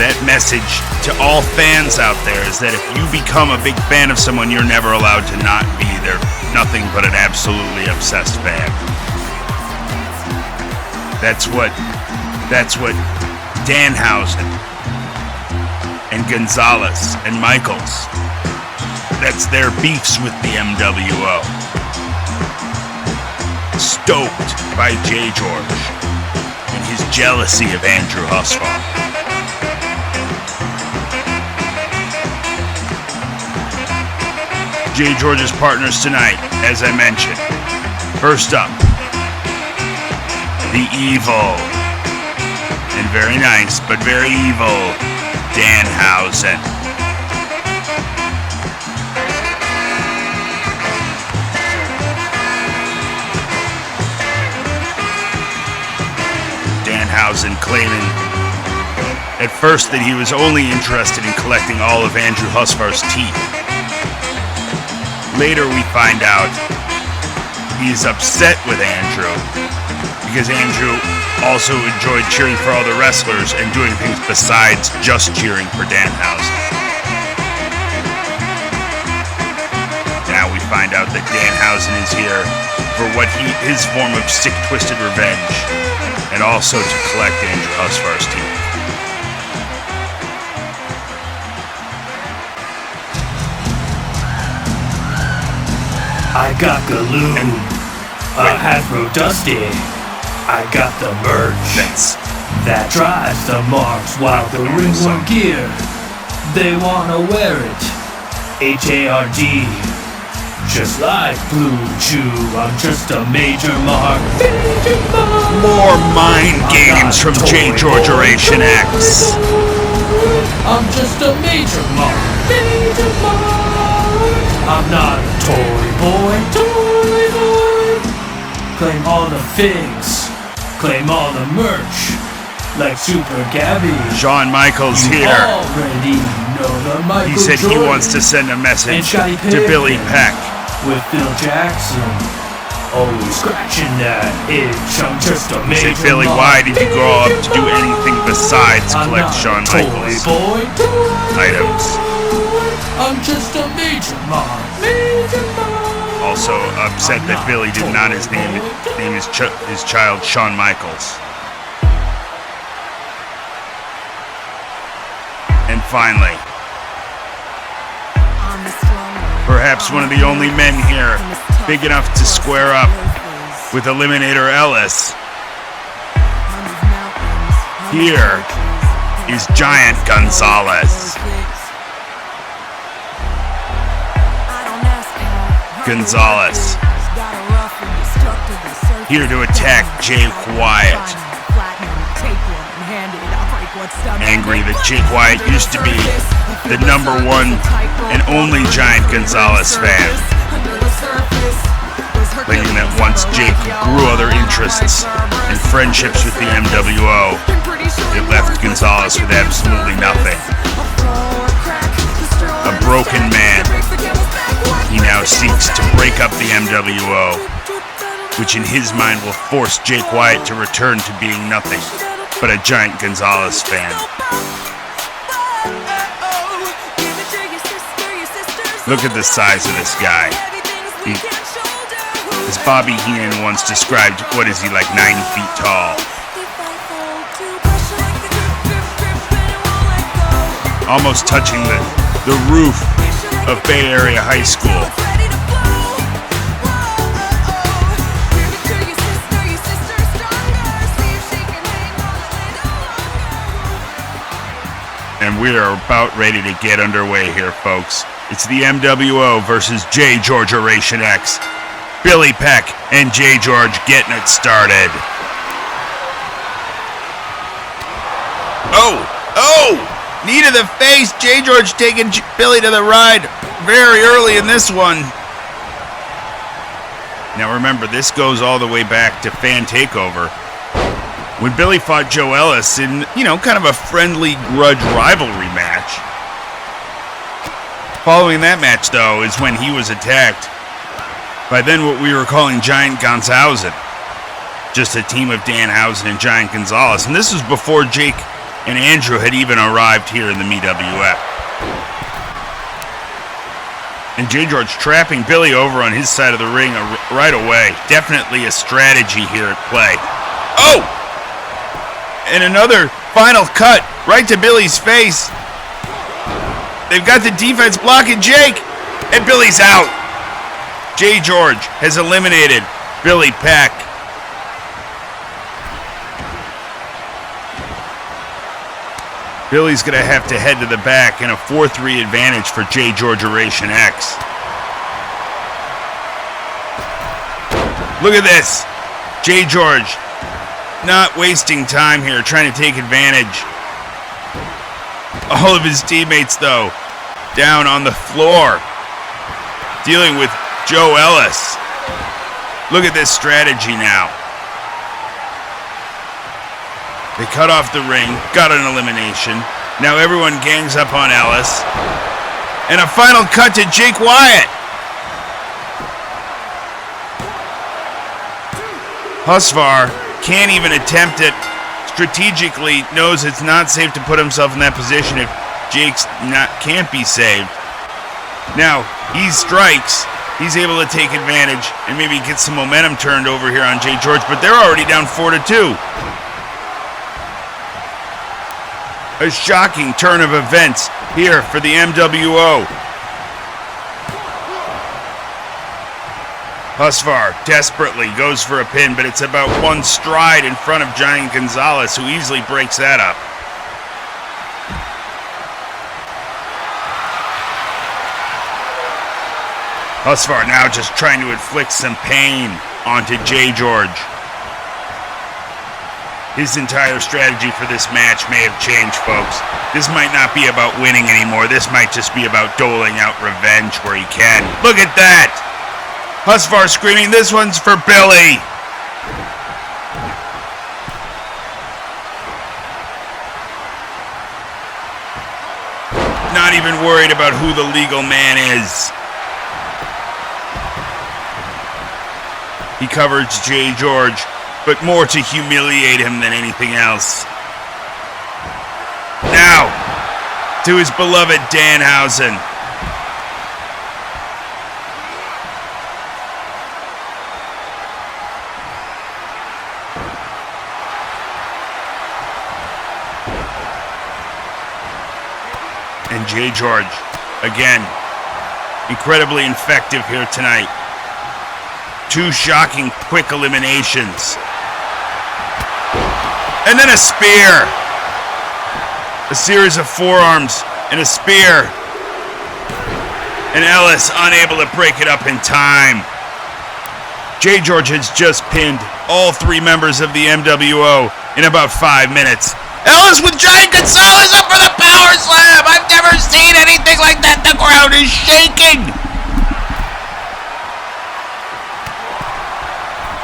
That message to all fans out there is that if you become a big fan of someone, you're never allowed to not be. They're nothing but an absolutely obsessed fan. That's what Danhausen and Gonzalez and Michaels, that's their beefs with the MWO. Stoked by J. George and his jealousy of Andrew Husfar. J. George's partners tonight, as I mentioned. First up, the evil and very nice, but very evil Danhausen. Danhausen claiming at first that he was only interested in collecting all of Andrew Husfar's teeth. Later we find out he's upset with Andrew because Andrew also enjoyed cheering for all the wrestlers and doing things besides just cheering for Danhausen. Now we find out that Danhausen is here for what his form of sick, twisted revenge, and also to collect Andrew Husfar's teeth. I got Galoo, a Hasbro Dusty. I got the merch that drives the marks while the ringworm gear. They wanna wear it. HARD, just like Blue Chew. I'm just a major mark. More mind games from J. George Oration X. I'm just a major mark. Major mark. I'm not a toy boy. Toy boy. Claim all the figs. Claim all the merch, like Super Gabby. Shawn Michaels here. Already know the Michael He said Jordan he wants to send a message Scottie to Billy Peck. With Phil Jackson, always scratching that itch. I'm just a He major said, Billy, why did you grow up to do anything besides collect Shawn Michaels items? I'm just a major mom. Major mom. Also upset that Billy did not name his child Shawn Michaels. And finally, perhaps one of the only men here big enough to square up with Eliminator Ellis. Here is Giant Gonzalez. Gonzalez, here to attack Jay Wyatt. Angry that Jake Wyatt used to be the #1 and only Giant Gonzalez fan. Claiming that once Jake grew other interests and friendships with the MWO, it left Gonzalez with absolutely nothing. A broken man. He now seeks to break up the MWO, which in his mind will force Jake Wyatt to return to being nothing but a Giant Gonzalez fan. Look at the size of this guy. As Bobby Heenan once described, what is he, like 9 feet tall? Almost touching the roof of Bay Area High School. And we are about ready to get underway here, folks. It's the MWO versus J. George Oration X. Billy Peck and J. George getting it started. Oh! Knee to the face. J. George taking Billy to the ride very early in this one. Now remember, this goes all the way back to Fan Takeover, when Billy fought Joe Ellis in, kind of a friendly grudge rivalry match. Following that match, though, is when he was attacked by then what we were calling Giant Gonzalez. Just a team of Danhausen and Giant Gonzalez. And this was before Jake and Andrew had even arrived here in the MWF. And J. George trapping Billy over on his side of the ring right away. Definitely a strategy here at play. Oh! And another final cut right to Billy's face. They've got the defense blocking Jake, and Billy's out. J. George has eliminated Billy Peck. Billy's going to have to head to the back in a 4-3 advantage for J. George Oration X. Look at this. J. George not wasting time here, trying to take advantage. All of his teammates, though, down on the floor, dealing with Joe Ellis. Look at this strategy now. They cut off the ring, got an elimination. Now everyone gangs up on Ellis. And a final cut to Jake Wyatt. Husvar can't even attempt it. Strategically knows it's not safe to put himself in that position if Jake's can't be saved. Now he strikes. He's able to take advantage and maybe get some momentum turned over here on J. George, but they're already down 4-2. A shocking turn of events here for the MWO. Husvar desperately goes for a pin, but it's about one stride in front of Giant Gonzalez, who easily breaks that up. Husvar now just trying to inflict some pain onto J. George. His entire strategy for this match may have changed, folks. This might not be about winning anymore. This might just be about doling out revenge where he can. Look at that! Husvar screaming, this one's for Billy! Not even worried about who the legal man is. He covers J. George, but more to humiliate him than anything else. Now, to his beloved Danhausen. And J. George, again, incredibly effective here tonight. 2 shocking quick eliminations. And then a spear. A series of forearms and a spear. And Ellis unable to break it up in time. J. George has just pinned all 3 members of the MWO in about 5 minutes. Ellis with Giant Gonzalez up for the power slam! I've never seen anything like that. The crowd is shaking.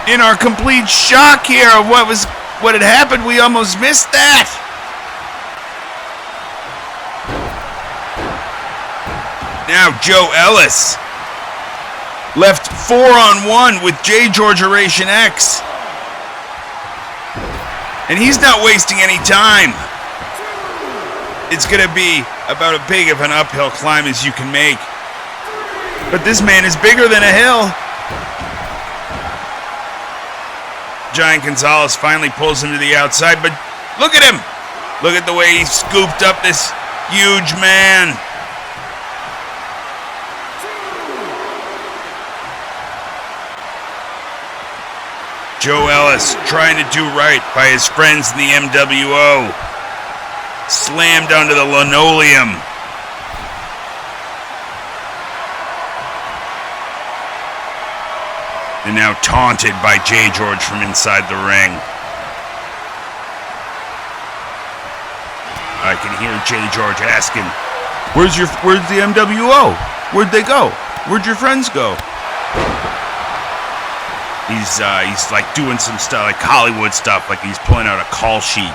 In our complete shock here of what had happened, we almost missed that. Now Joe Ellis left 4-on-1 with J. George Oration X. And he's not wasting any time. It's going to be about as big of an uphill climb as you can make. But this man is bigger than a hill. Giant Gonzalez finally pulls him to the outside, but look at him! Look at the way he scooped up this huge man. Joe Ellis trying to do right by his friends in the MWO. Slammed onto the linoleum. And now taunted by Jay George from inside the ring. I can hear Jay George asking, where's the MWO? Where'd they go? Where'd your friends go? He's like doing some stuff, like Hollywood stuff, like he's pulling out a call sheet.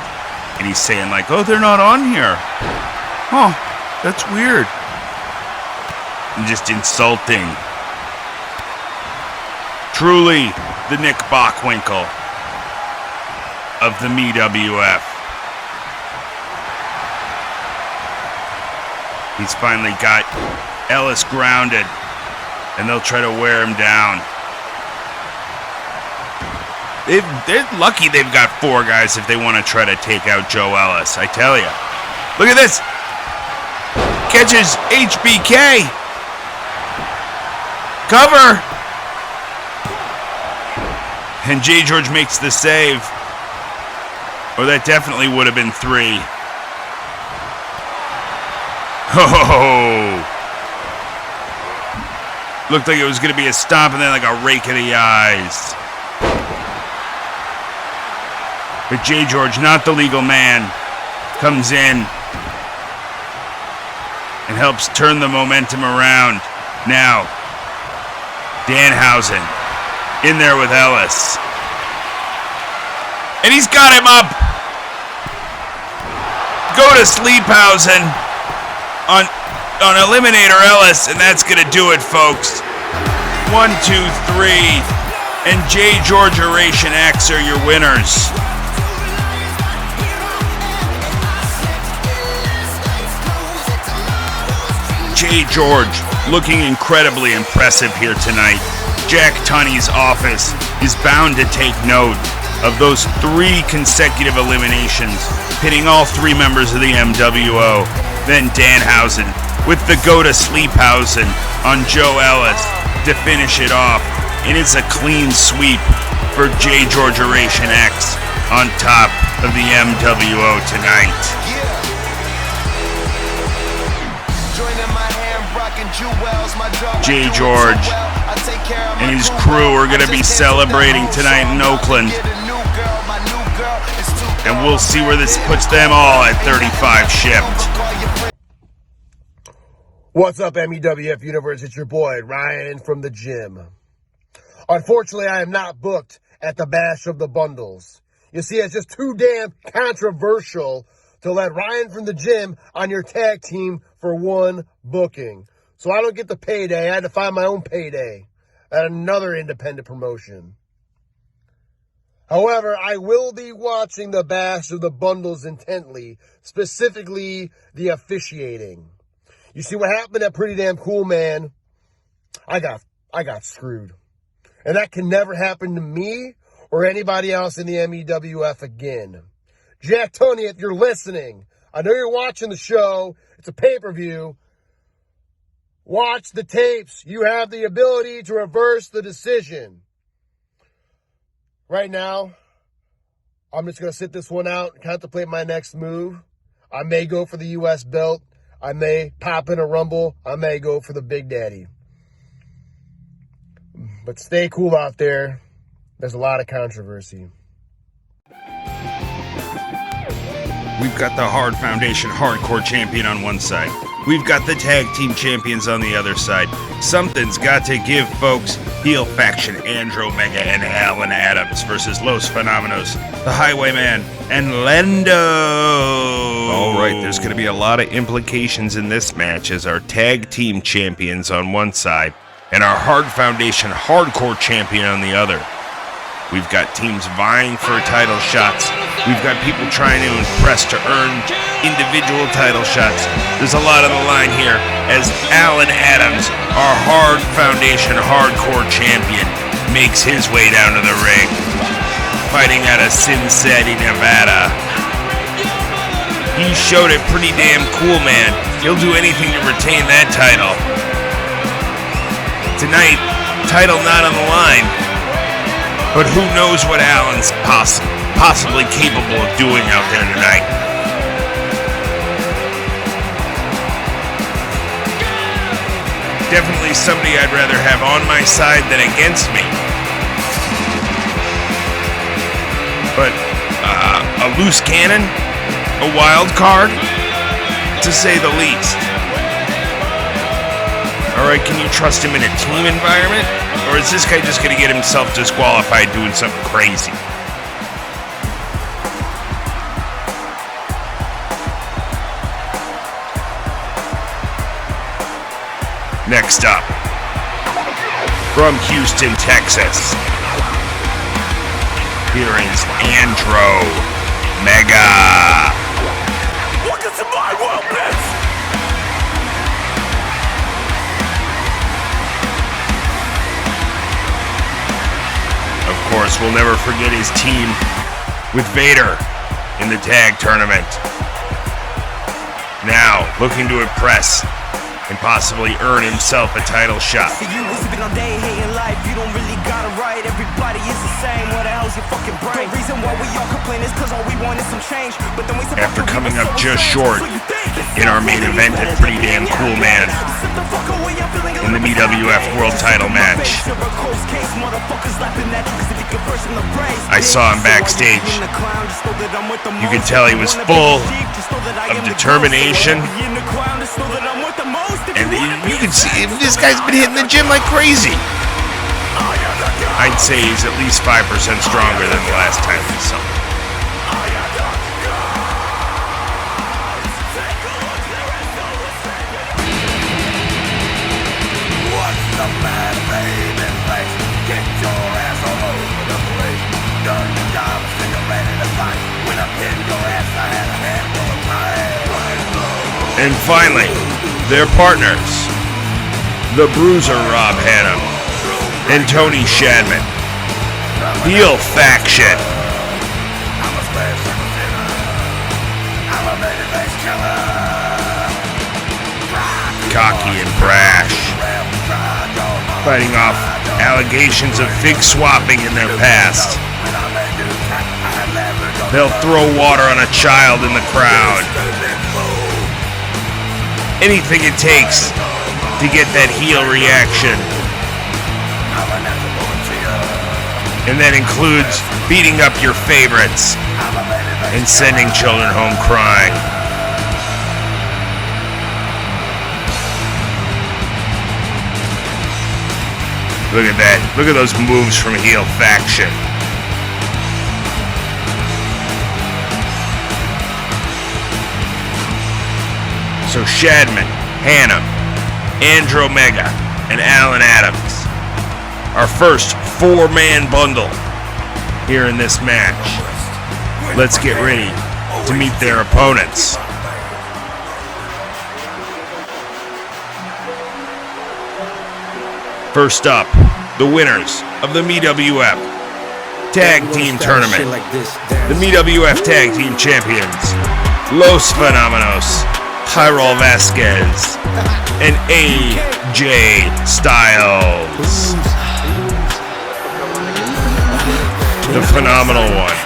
And he's saying like, oh, they're not on here. Oh, that's weird. And just insulting. Truly the Nick Bockwinkel of the MWF. He's finally got Ellis grounded, and they'll try to wear him down. They're lucky they've got 4 guys if they want to try to take out Joe Ellis, I tell you. Look at this. Catches HBK. Cover. And Jay George makes the save. Or that definitely would have been 3. Oh! Looked like it was going to be a stomp and then like a rake of the eyes. But Jay George, not the legal man, comes in and helps turn the momentum around. Now, Danhausen in there with Ellis. And he's got him up. Go to Sleephausen on Eliminator Ellis, and that's going to do it, folks. 1, 2, 3. And Jay George Oration X are your winners. Jay George looking incredibly impressive here tonight. Jack Tunney's office is bound to take note of those 3 consecutive eliminations, pitting all 3 members of the MWO. Then Danhausen with the go to Sleephausen on Joe Ellis to finish it off. And it's a clean sweep for Jay George Oration X on top of the MWO tonight. Jay George and his crew are going to be celebrating tonight in Oakland. And we'll see where this puts them all at 35 shipped. What's up, MEWF Universe? It's your boy, Ryan from the gym. Unfortunately, I am not booked at the Bash of the Bundles. You see, it's just too damn controversial to let Ryan from the gym on your tag team for 1 booking. So I don't get the payday. I had to find my own payday at another independent promotion. However, I will be watching the Bash of the Bundles intently, specifically the officiating. You see what happened at Pretty Damn Cool, man? I got screwed. And that can never happen to me or anybody else in the MEWF again. Jack Tunney, if you're listening, I know you're watching the show. It's a pay-per-view. Watch the tapes. You have the ability to reverse the decision. Right now, I'm just going to sit this one out and contemplate my next move. I may go for the U.S. belt. I may pop in a Rumble. I may go for the Big Daddy. But stay cool out there. There's a lot of controversy. We've got the Hard Foundation Hardcore Champion on one side. We've got the Tag Team Champions on the other side. Something's got to give, folks. Heel faction Andromeda and Alan Adams versus Los Fenómenos, the Highwayman, and Lendo. All right, there's going to be a lot of implications in this match as our Tag Team Champions on one side and our Hard Foundation Hardcore Champion on the other. We've got teams vying for title shots. We've got people trying to impress to earn individual title shots. There's a lot on the line here as Alan Adams, our Hard Foundation Hardcore Champion, makes his way down to the ring. fighting out of Cincinnati, Nevada. He showed it pretty damn cool, man. He'll do anything to retain that title. Tonight, title not on the line, but who knows what Allen's possibly capable of doing out there tonight. Definitely somebody I'd rather have on my side than against me. But a loose cannon, a wild card, to say the least. Alright, can you trust him in a team environment? Or is this guy just going to get himself disqualified doing something crazy? Next up, from Houston, Texas, here is Andro Mega. Welcome to my world, bitch! Of course, we'll never forget his team with Vader in the tag tournament. Now, looking to impress and possibly earn himself a title shot. See, you was been on day hating life, you don't really got it right. Everybody is the same, what the hell's your fucking brain? The reason why we all complain is cause all we want is some change. But then we after coming up just short in our main event at Pretty Damn Cool Man in the BWF World Title match, I saw him backstage. You could tell he was full of determination, and you can see this guy's been hitting the gym like crazy. I'd say he's at least 5% stronger than the last time we saw him. And finally, their partners, the Bruiser Rob Hannum and Tony Shadman, Heel Faction. Cocky and brash, fighting off allegations of fig swapping in their past. They'll throw water on a child in the crowd. Anything it takes to get that heel reaction. And that includes beating up your favorites and sending children home crying. Look at that. Look at those moves from Heel Faction. So Shadman, Hannum, Andromeda, and Alan Adams. Our first four-man bundle here in this match. Let's get ready to meet their opponents. First up, the winners of the MWF Tag Team Tournament. The MWF Tag Team Champions, Los Fenómenos, Tyrell Vasquez, and AJ Styles. The Phenomenal One,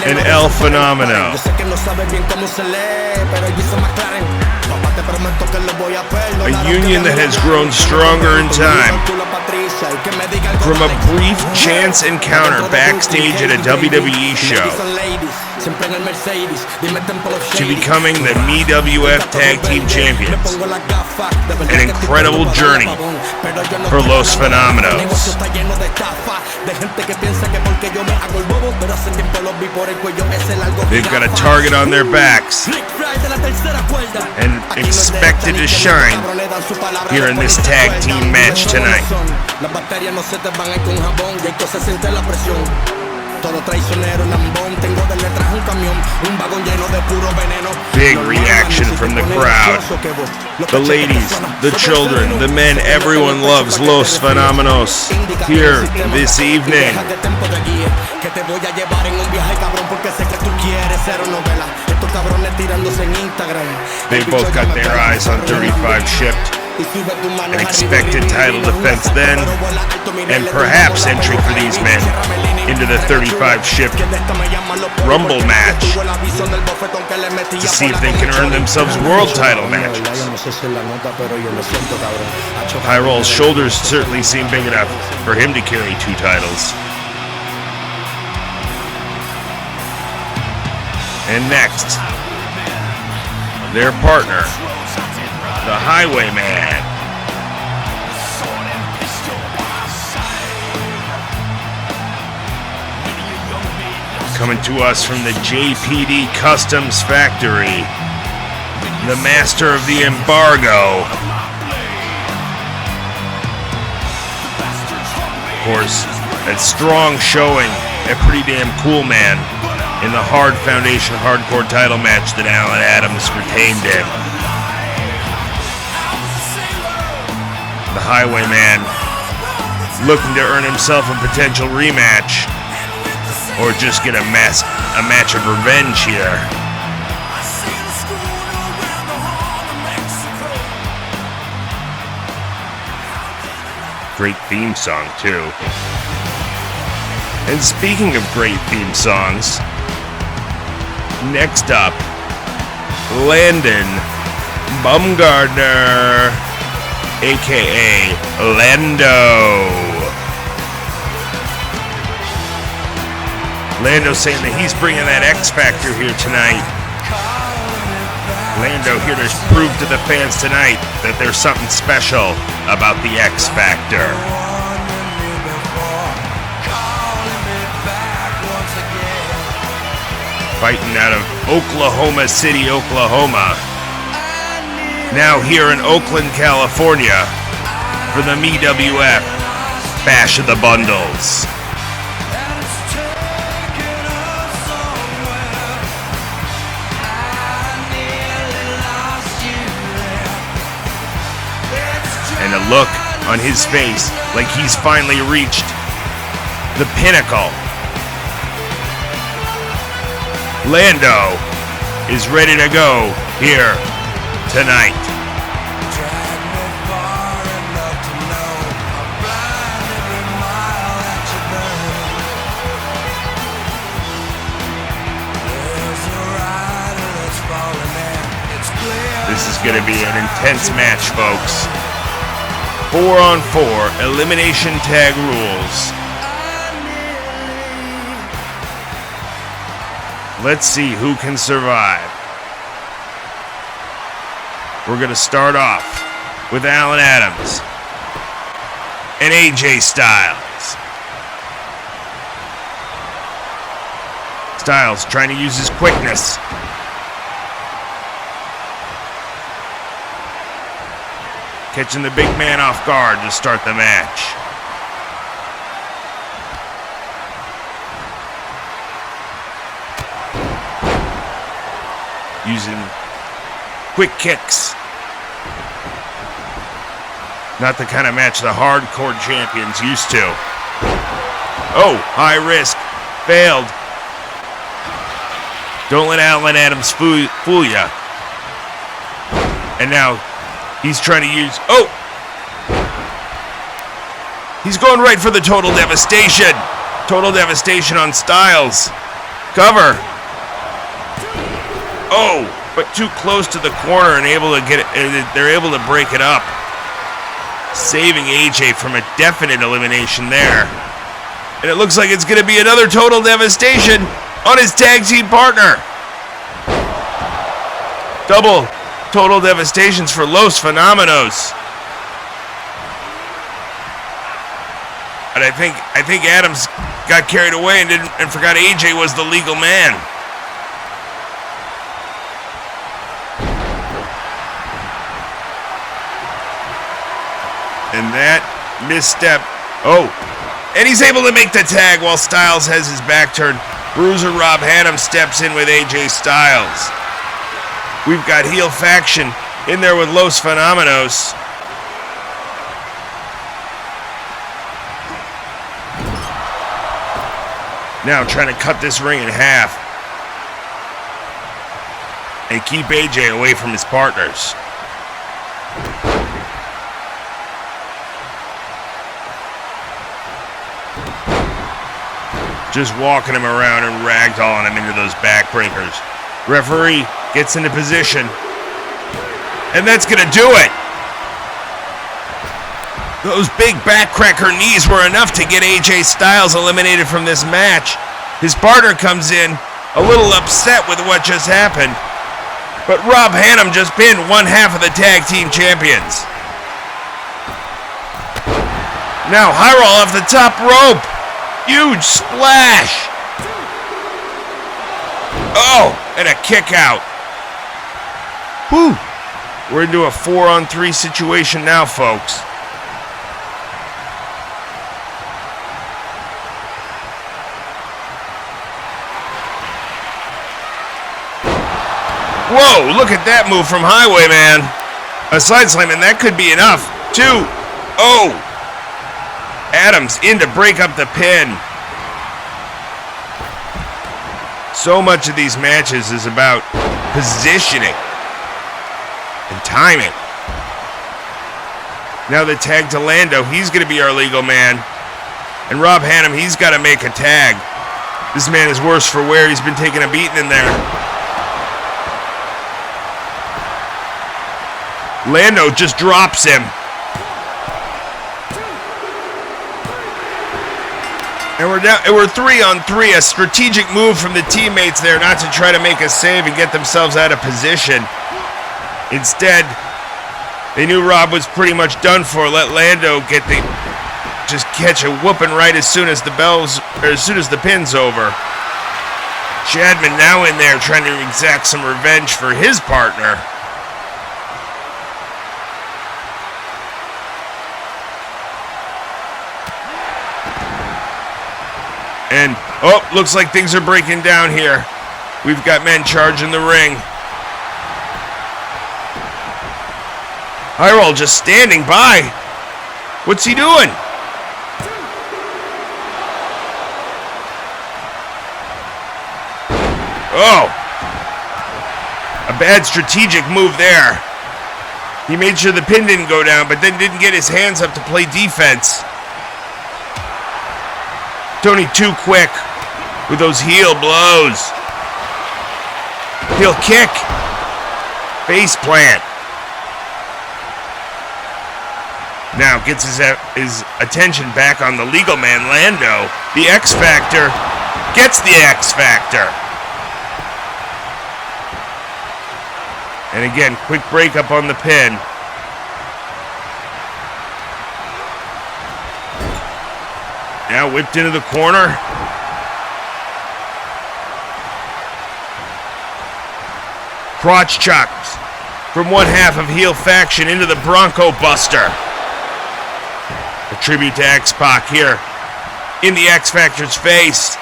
and El Fenomeno. A union that has grown stronger in time. From a brief chance encounter backstage at a WWE show to becoming the MWF Tag Team Champions. An incredible journey for Los Fenómenos. They've got a target on their backs and expected to shine here in this tag team match tonight. Big reaction from the crowd. The ladies, the children, the men, everyone loves Los Fenómenos here this evening. They both got their eyes on 35 shipped. An expected title defense then, and perhaps entry for these men into the 35 shipped Rumble match to see if they can earn themselves world title matches. High Roll's shoulders certainly seem big enough for him to carry 2 titles. And next, their partner, the Highwayman. Coming to us from the JPD Customs Factory, the master of the embargo. Of course, that strong showing, a pretty damn cool man in the Hard Foundation Hardcore title match that Alan Adams retained in. The Highwayman looking to earn himself a potential rematch or just get a match of revenge here. Great theme song too. And speaking of great theme songs, next up, Landon Bumgardner, aka Lando. Lando saying that he's bringing that X Factor here tonight. Lando here to prove to the fans tonight that there's something special about the X Factor. Fighting out of Oklahoma City, Oklahoma. Now here in Oakland, California for the MWF Bash of the Bundles. And a look on his face like he's finally reached the pinnacle. Lando is ready to go here tonight. This is going to be an intense match, folks. 4-on-4 elimination tag rules. Let's see who can survive. We're going to start off with Alan Adams and AJ Styles. Styles trying to use his quickness. Catching the big man off guard to start the match. Using quick kicks. Not the kind of match the hardcore champions used to. Oh, high risk. Failed. Don't let Alan Adams fool you. And now he's trying to use... Oh! He's going right for the total devastation. Total devastation on Styles. Cover. Oh, but too close to the corner and able to get it. They're able to break it up. Saving AJ from a definite elimination there. And it looks like it's going to be another total devastation on his tag team partner. Double total devastations for Los Fenómenos. And I think Adams got carried away and forgot AJ was the legal man. And that misstep. Oh, and he's able to make the tag while Styles has his back turned. Bruiser Rob Hanum steps in with AJ Styles. We've got heel faction in there with Los Phenomenos. Now trying to cut this ring in half and keep AJ away from his partners. Just walking him around and ragdolling him into those backbreakers. Referee gets into position. And that's going to do it. Those big backcracker knees were enough to get AJ Styles eliminated from this match. His partner comes in a little upset with what just happened. But Rob Hanum just pinned one half of the tag team champions. Now Hyrule off the top rope. Huge splash. Oh, and a kick out. Whew. We're into a 4-on-3 situation now, folks. Whoa, look at that move from Highwayman. A side slam, and that could be enough. 2. Oh. Adams in to break up the pin. So much of these matches is about positioning and timing. Now the tag to Lando. He's going to be our legal man. And Rob Hanum, he's got to make a tag. This man is worse for wear. He's been taking a beating in there. Lando just drops him. And we're 3-on-3, a strategic move from the teammates there not to try to make a save and get themselves out of position. Instead, they knew Rob was pretty much done for. Let Lando just catch a whooping right as soon as the pin's over. Shadman now in there trying to exact some revenge for his partner. And, oh, looks like things are breaking down here. We've got men charging the ring. Hyrule just standing by. What's he doing? Oh. A bad strategic move there. He made sure the pin didn't go down, but then didn't get his hands up to play defense. Tony too quick with those heel blows. Heel kick. Face plant. Now gets his attention back on the legal man, Lando. The X Factor gets the X Factor. And again, quick breakup on the pin. Now whipped into the corner. Crotch chops from one half of heel faction into the Bronco Buster. A tribute to X-Pac here in the X Factor's face.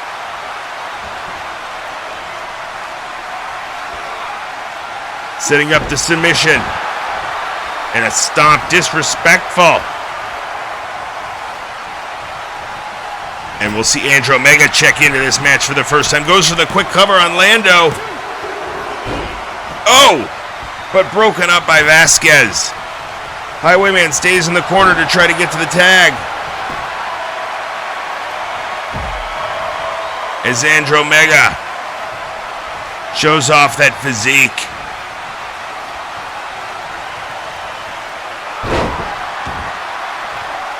Setting up the submission. And a stomp, disrespectful. And we'll see Andrew Omega check into this match for the first time. Goes for the quick cover on Lando. Oh! But broken up by Vasquez. Highwayman stays in the corner to try to get to the tag. As Andrew Omega shows off that physique.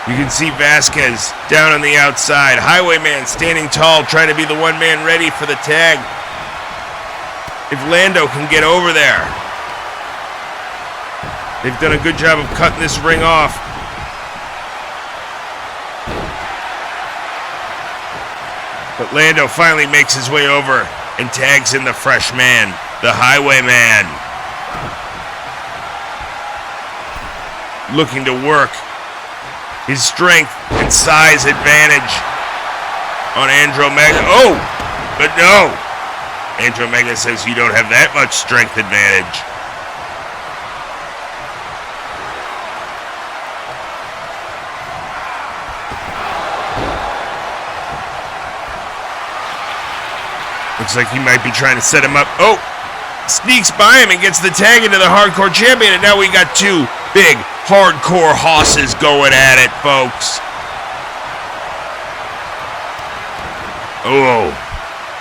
You can see Vasquez down on the outside. Highwayman standing tall, trying to be the one man ready for the tag. If Lando can get over there. They've done a good job of cutting this ring off. But Lando finally makes his way over and tags in the fresh man, the Highwayman. Looking to work his strength and size advantage on Andrew Omega. Oh! But no! Andromeda says you don't have that much strength advantage. Looks like he might be trying to set him up. Oh! Sneaks by him and gets the tag into the Hardcore Champion, and now we got two big hardcore hosses going at it, folks. Oh,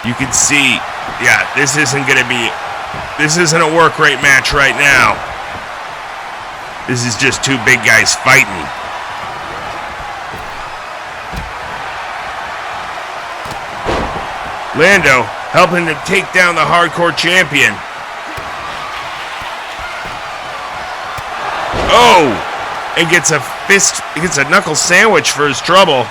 you can see, yeah, this isn't a work rate match right now. This is just two big guys fighting. Lando helping to take down the Hardcore Champion. Oh, and gets a knuckle sandwich for his trouble.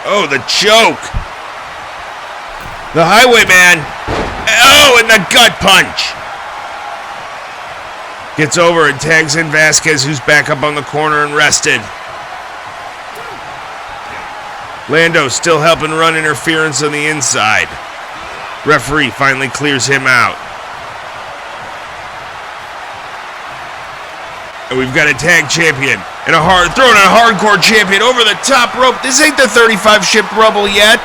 Oh, the choke. The Highwayman. Oh, and the gut punch. Gets over and tags in Vasquez, who's back up on the corner and rested. Lando still helping run interference on the inside. Referee finally clears him out. And we've got a tag champion and throwing a Hardcore Champion over the top rope. This ain't the 35 ship rubble yet.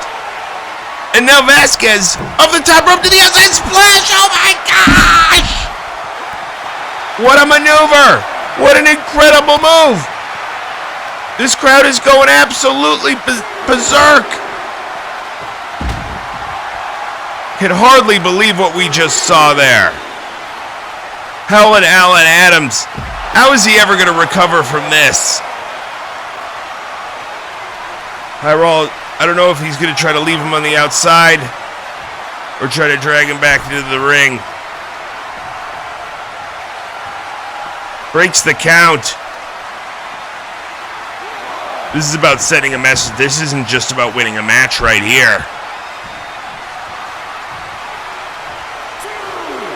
And now Vasquez up the top rope to the outside splash. Oh my gosh! What a maneuver! What an incredible move! This crowd is going absolutely berserk. Can hardly believe what we just saw there. Hell and Alan Adams. How is he ever going to recover from this? I don't know if he's going to try to leave him on the outside or try to drag him back into the ring. Breaks the count. This is about sending a message. This isn't just about winning a match right here.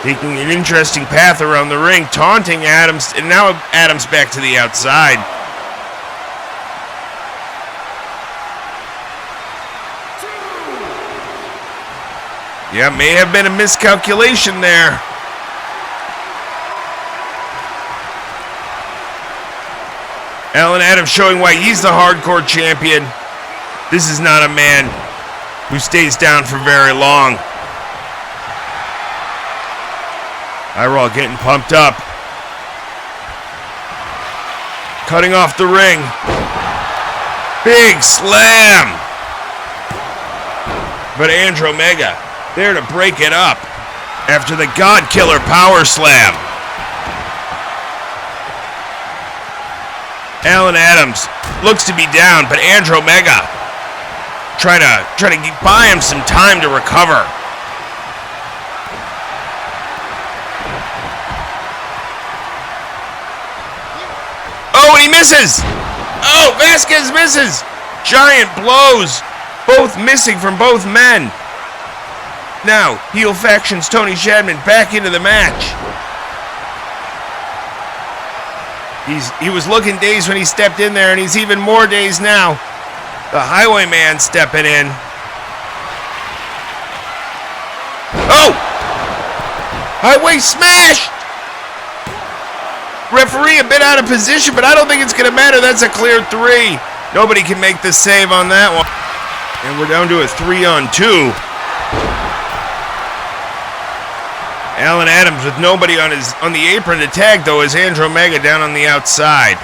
Taking an interesting path around the ring, taunting Adams, and now Adams back to the outside. Yeah, may have been a miscalculation there. Alan Adams showing why he's the Hardcore Champion. This is not a man who stays down for very long. Iroh getting pumped up. Cutting off the ring. Big slam. But Andromeda there to break it up after the God Killer power slam. Alan Adams looks to be down, but Andromeda trying to buy him some time to recover. Oh, and he misses! Oh, Vasquez misses! Giant blows, both missing from both men. Now, heel faction's Tony Shadman back into the match. He was looking dazed when he stepped in there, and he's even more dazed now. The Highwayman stepping in. Oh! Highway smashed! Referee a bit out of position, but I don't think it's going to matter. That's a clear 3. Nobody can make the save on that one. And we're down to a 3-on-2. Alan Adams with nobody on the apron to tag, though, is Andromeda down on the outside.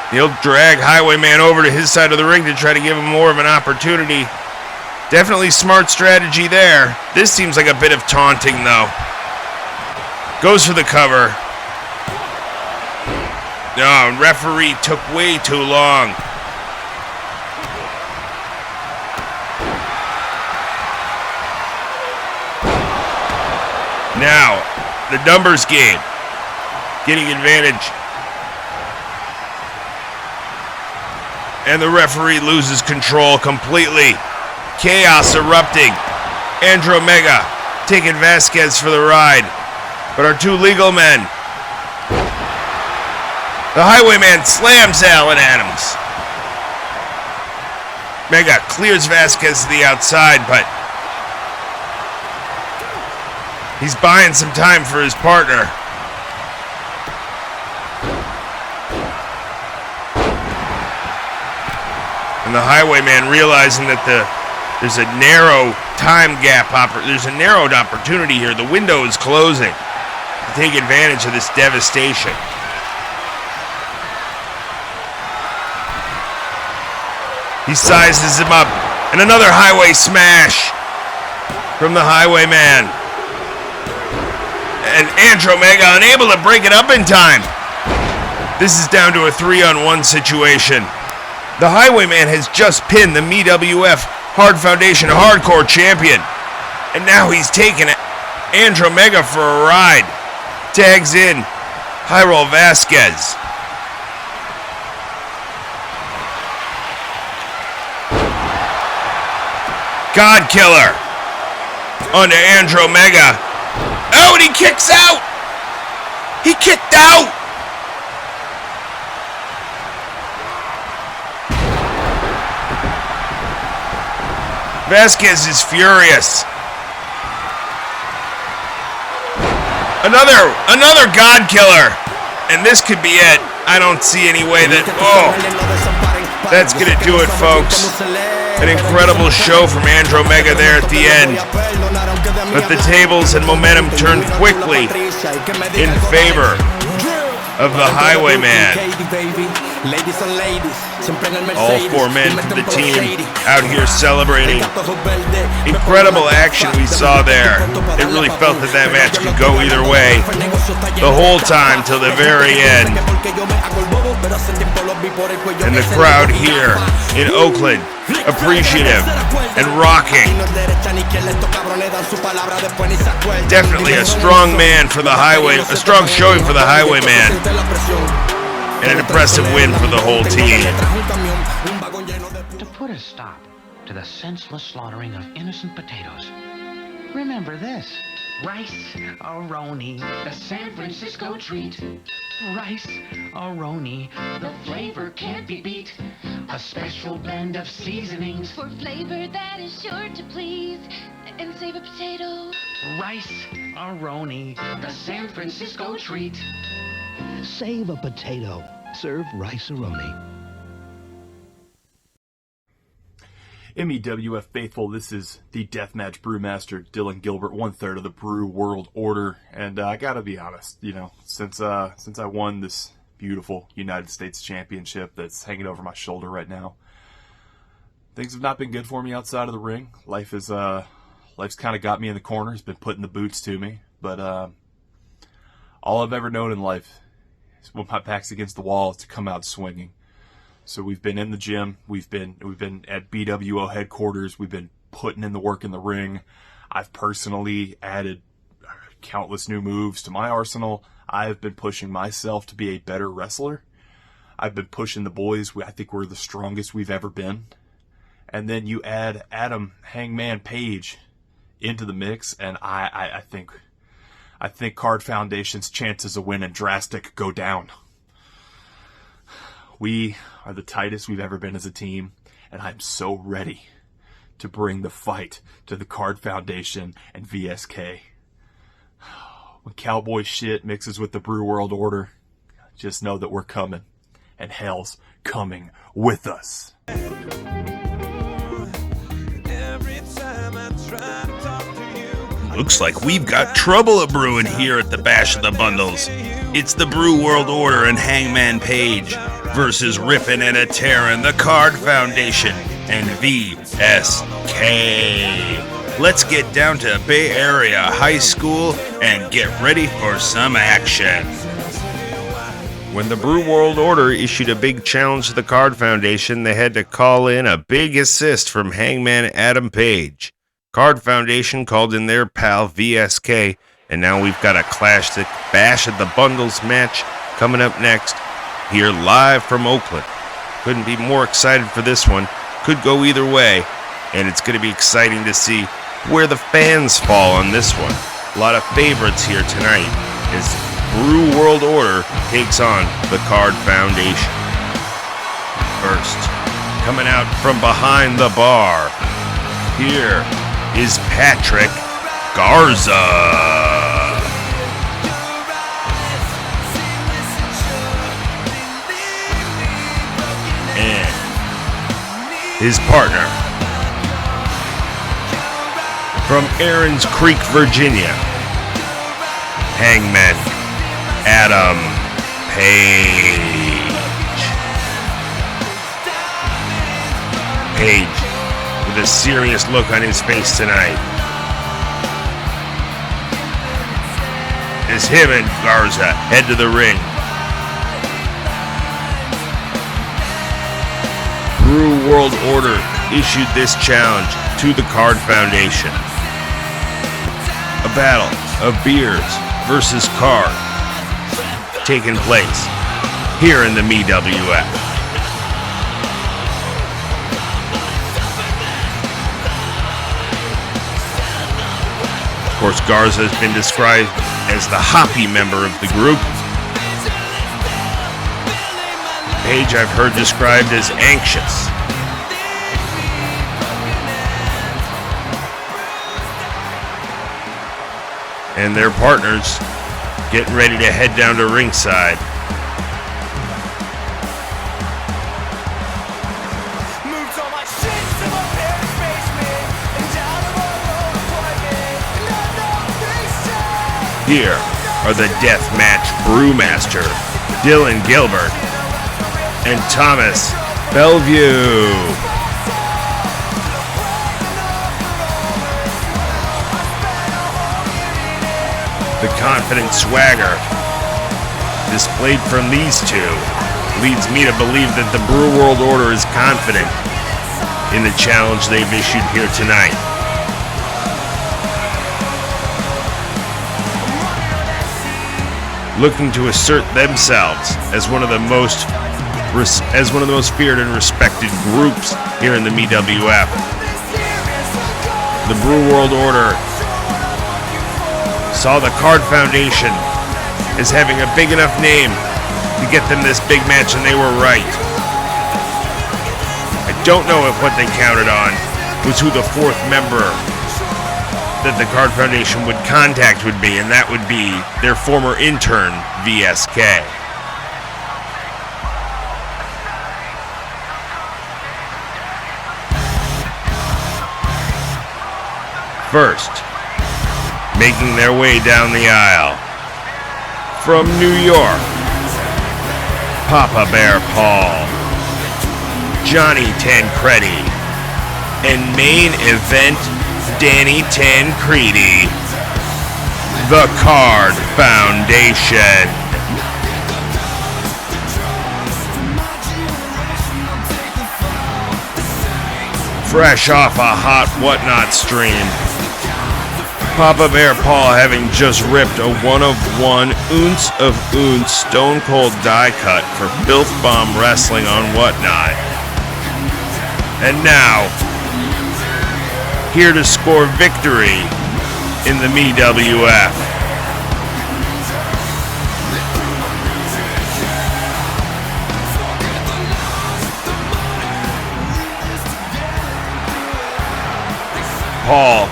He'll drag Highwayman over to his side of the ring to try to give him more of an opportunity. Definitely smart strategy there. This seems like a bit of taunting, though. Goes for the cover. No, referee took way too long. Now, the numbers game. Getting advantage. And the referee loses control completely. Chaos erupting. Andromeda taking Vasquez for the ride. But our two legal men The Highwayman slams Alan Adams. Mega clears Vasquez to the outside, but he's buying some time for his partner. And the Highwayman realizing that there's a narrow time gap, there's a narrowed opportunity here. The window is closing to take advantage of this devastation. He sizes him up, and another highway smash from the Highwayman. And Andromeda unable to break it up in time. This is down to a 3-on-1 situation. The Highwayman has just pinned the MWF Hard Foundation Hardcore Champion. And now he's taking Andromeda for a ride. Tags in Jairo Vasquez. God Killer onto Andromeda. Oh, and he kicks out! He kicked out! Vasquez is furious. Another God Killer. And this could be it. I don't see any way that... Oh! That's gonna do it, folks. An incredible show from Andromeda there at the end. But the tables and momentum turned quickly in favor of the Highwayman. All 4 men for the team out here celebrating. Incredible action we saw there. It really felt that that match could go either way the whole time till the very end. And the crowd here in Oakland appreciative and rocking. Definitely a strong man for the a strong showing for the Highwayman. And an impressive win for the whole team. To put a stop to the senseless slaughtering of innocent potatoes, remember this. Rice-A-Roni, the San Francisco treat. Rice-A-Roni, the flavor can't be beat. A special blend of seasonings for flavor that is sure to please and save a potato. Rice-A-Roni, the San Francisco treat. Save a potato. Serve Rice-A-Roni. MEWF faithful, this is the Deathmatch Brewmaster, Dylan Gilbert, 1/3 of the Brew World Order, and I gotta be honest, since I won this beautiful United States Championship that's hanging over my shoulder right now, things have not been good for me outside of the ring. Life's kind of got me in the corner, it's been putting the boots to me, but all I've ever known in life is when my back's against the wall to come out swinging. So we've been in the gym, we've been at BWO headquarters, we've been putting in the work in the ring. I've personally added countless new moves to my arsenal. I've been pushing myself to be a better wrestler. I've been pushing the boys. I think we're the strongest we've ever been. And then you add Adam Hangman Page into the mix, and I think Card Foundation's chances of winning drastic go down. We are the tightest we've ever been as a team, and I'm so ready to bring the fight to the Card Foundation and VSK. When cowboy shit mixes with the Brew World Order, just know that we're coming, and hell's coming with us. Looks like we've got trouble a-brewing here at the Bash of the Bundles. It's the Brew World Order and Hangman Page versus Rippin' and a Tearin', the Card Foundation, and VSK. Let's get down to Bay Area High School and get ready for some action. When the Brew World Order issued a big challenge to the Card Foundation, they had to call in a big assist from Hangman Adam Page. Card Foundation called in their pal VSK, and now we've got a classic Bash of the Bundles match coming up next, here live from Oakland. Couldn't be more excited for this one. Could go either way, and it's going to be exciting to see where the fans fall on this one. A lot of favorites here tonight, as Brew World Order takes on the Card Foundation. First, coming out from behind the bar, here is Patrick Garza. And his partner, from Aaron's Creek, Virginia, Hangman Adam Page. Page with a serious look on his face tonight, as him and Garza head to the ring. Brew World Order issued this challenge to the Card Foundation. A battle of beers versus card taking place here in the MWF. Of course, Garza has been described as the hoppy member of the group. Page I've heard described as anxious. And their partners getting ready to head down to ringside. Here are the Deathmatch Brewmaster, Dylan Gilbert, and Thomas Bellevue. The confident swagger displayed from these two leads me to believe that the Brew World Order is confident in the challenge they've issued here tonight. Looking to assert themselves as one of the most feared and respected groups here in the MWF. The Brew World Order saw the Card Foundation as having a big enough name to get them this big match, and they were right. I don't know if what they counted on was who the fourth member that the Card Foundation would contact would be, and that would be their former intern, VSK. First, making their way down the aisle, from New York, Papa Bear Paul, Johnny Tancredi, and main event Danny Tancredi, the Card Foundation. Fresh off a hot Whatnot stream, Papa Bear Paul having just ripped a 1-of-1 ounce of ounce Stone Cold die cut for Filth Bomb Wrestling on Whatnot. And now, here to score victory in the MWF. Paul.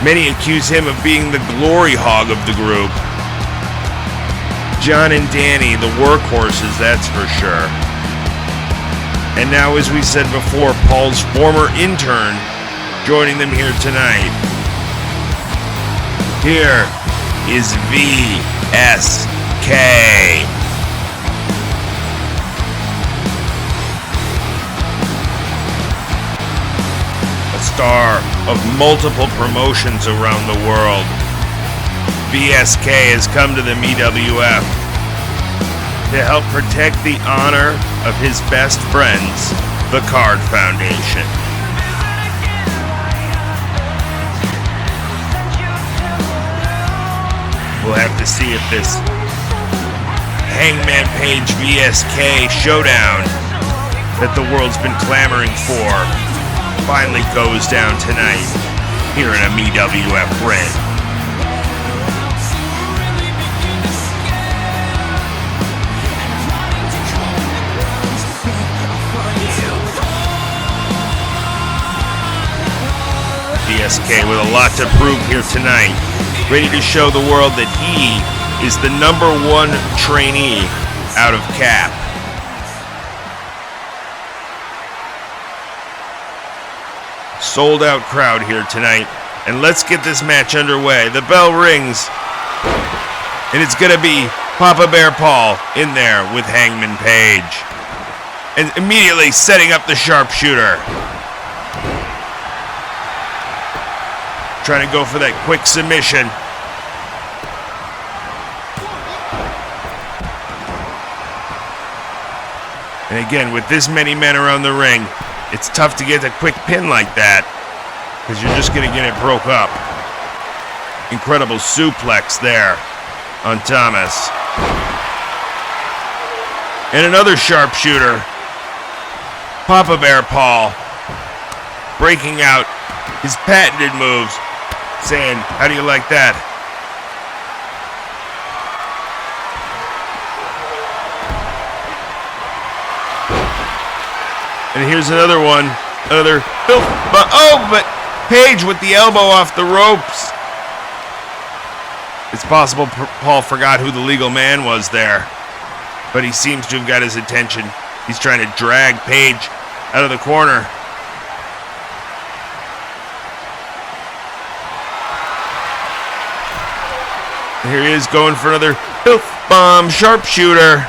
Many accuse him of being the glory hog of the group. John and Danny, the workhorses, that's for sure. And now, as we said before, Paul's former intern joining them here tonight. Here is VSK. Star of multiple promotions around the world, VSK has come to the MWF to help protect the honor of his best friends, the Card Foundation. We'll have to see if this Hangman Page VSK showdown that the world's been clamoring for finally goes down tonight here in a MWF ring. VSK with a lot to prove here tonight. Ready to show the world that he is the #1 trainee out of Cap. Sold out crowd here tonight. And let's get this match underway. The bell rings. And it's going to be Papa Bear Paul in there with Hangman Page. And immediately setting up the sharpshooter. Trying to go for that quick submission. And again, with this many men around the ring, it's tough to get a quick pin like that, because you're just going to get it broke up. Incredible suplex there on Thomas. And another sharpshooter. Papa Bear Paul breaking out his patented moves, saying, "How do you like that?" And here's another one. Another filth. But Page with the elbow off the ropes. It's possible Paul forgot who the legal man was there. But he seems to have got his attention. He's trying to drag Page out of the corner. And here he is going for another filth bomb sharpshooter.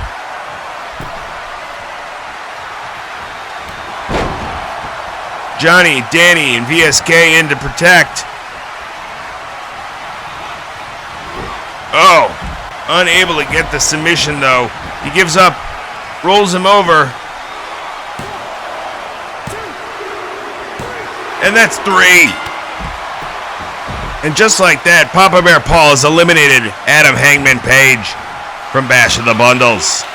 Johnny, Danny, and VSK in to protect. Oh, unable to get the submission though. He gives up, rolls him over. And that's 3. And just like that, Papa Bear Paul has eliminated Adam Hangman Page from Bash of the Bundles.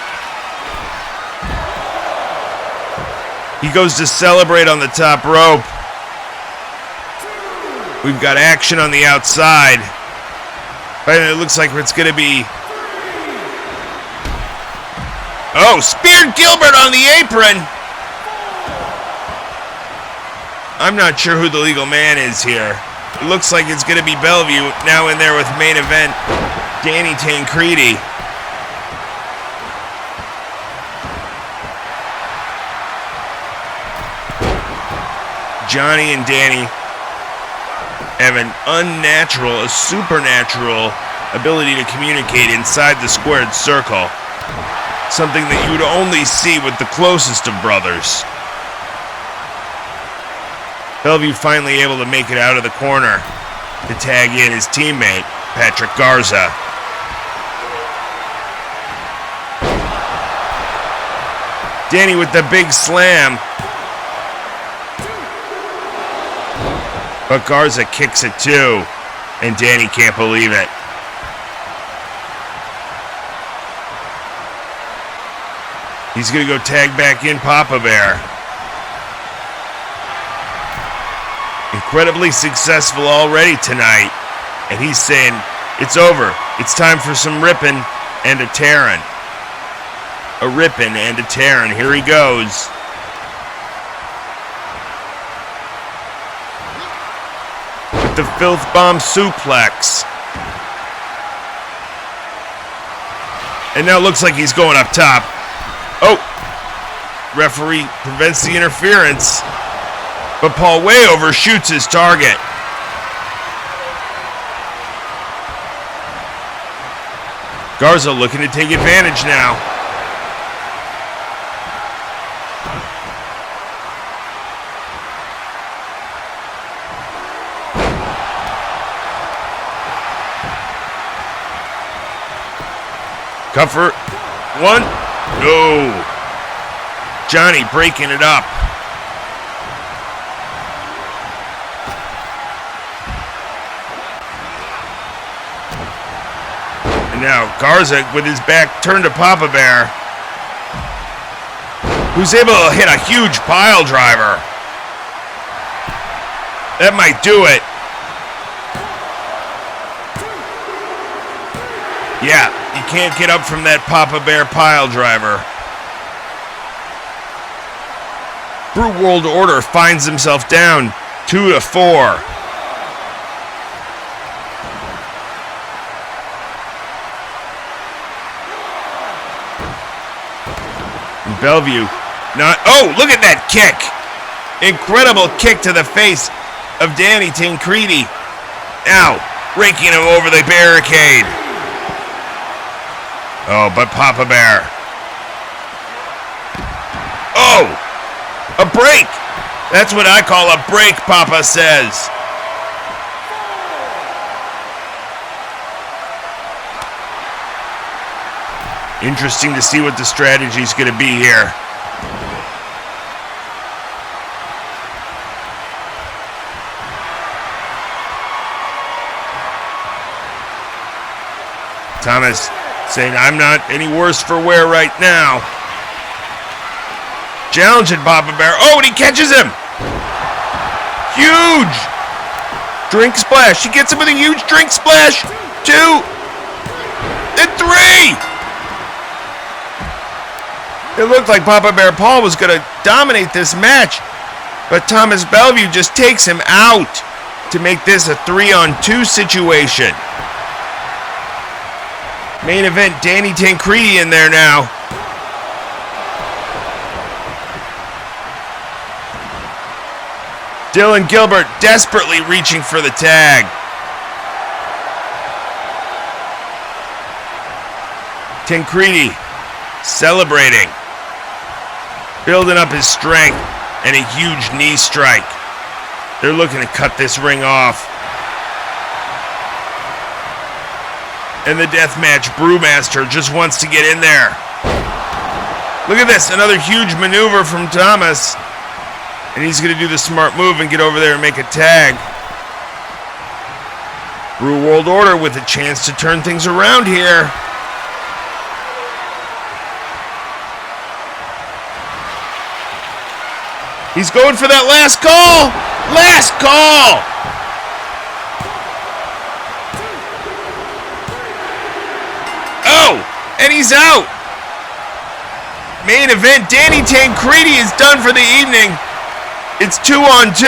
He goes to celebrate on the top rope. We've got action on the outside. And it looks like it's going to be... Oh, speared Gilbert on the apron. I'm not sure who the legal man is here. It looks like it's going to be Bellevue now in there with main event Danny Tancredi. Johnny and Danny have an unnatural, a supernatural ability to communicate inside the squared circle. Something that you would only see with the closest of brothers. Bellevue finally able to make it out of the corner to tag in his teammate, Patrick Garza. Danny with the big slam. But Garza kicks it too, and Danny can't believe it. He's going to go tag back in Papa Bear. Incredibly successful already tonight, and he's saying, it's over. It's time for some ripping and a tearing. A ripping and a tearing. Here he goes. The filth bomb suplex. And now it looks like he's going up top. Oh! Referee prevents the interference. But Paul way overshoots his target. Garza looking to take advantage now. Comfort. 1. No. Johnny breaking it up. And now Garza with his back turned to Papa Bear, who's able to hit a huge pile driver. That might do it. Yeah, you can't get up from that Papa Bear pile driver. Brew World Order finds himself down 2-4. And Bellevue not... Oh, look at that kick! Incredible kick to the face of Danny Tancredi. Now, raking him over the barricade. Oh, but Papa Bear. Oh! A break! That's what I call a break, Papa says. Interesting to see what the strategy's going to be here. Thomas saying, I'm not any worse for wear right now. Challenging Papa Bear. Oh, and he catches him. Huge drink splash. He gets him with a huge drink splash. 2 and 3. It looked like Papa Bear Paul was going to dominate this match, but Thomas Bellevue just takes him out to make this a 3-on-2 situation. Main event, Danny Tancredi in there now. Dylan Gilbert desperately reaching for the tag. Tancredi celebrating. Building up his strength and a huge knee strike. They're looking to cut this ring off. And the Deathmatch Brewmaster just wants to get in there. Look at this, another huge maneuver from Thomas. And he's going to do the smart move and get over there and make a tag. Brew World Order with a chance to turn things around here. He's going for that last call! Last call! Oh! And he's out! Main event, Danny Tancredi is done for the evening. It's 2-on-2.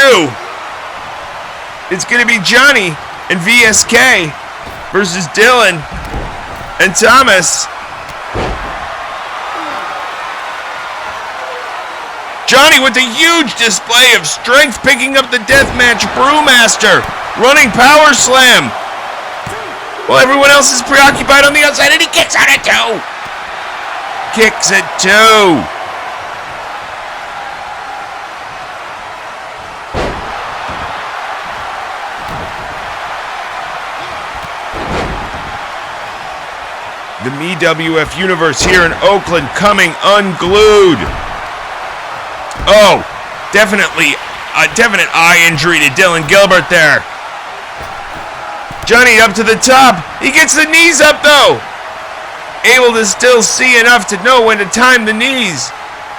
It's going to be Johnny and VSK versus Dylan and Thomas. Johnny with a huge display of strength, picking up the Deathmatch Brewmaster. Running power slam. Well, everyone else is preoccupied on the outside, and he kicks out at 2. Kicks at 2. The MeWF Universe here in Oakland coming unglued. Oh, definitely a definite eye injury to Dylan Gilbert there. Johnny up to the top. He gets the knees up though. Able to still see enough to know when to time the knees.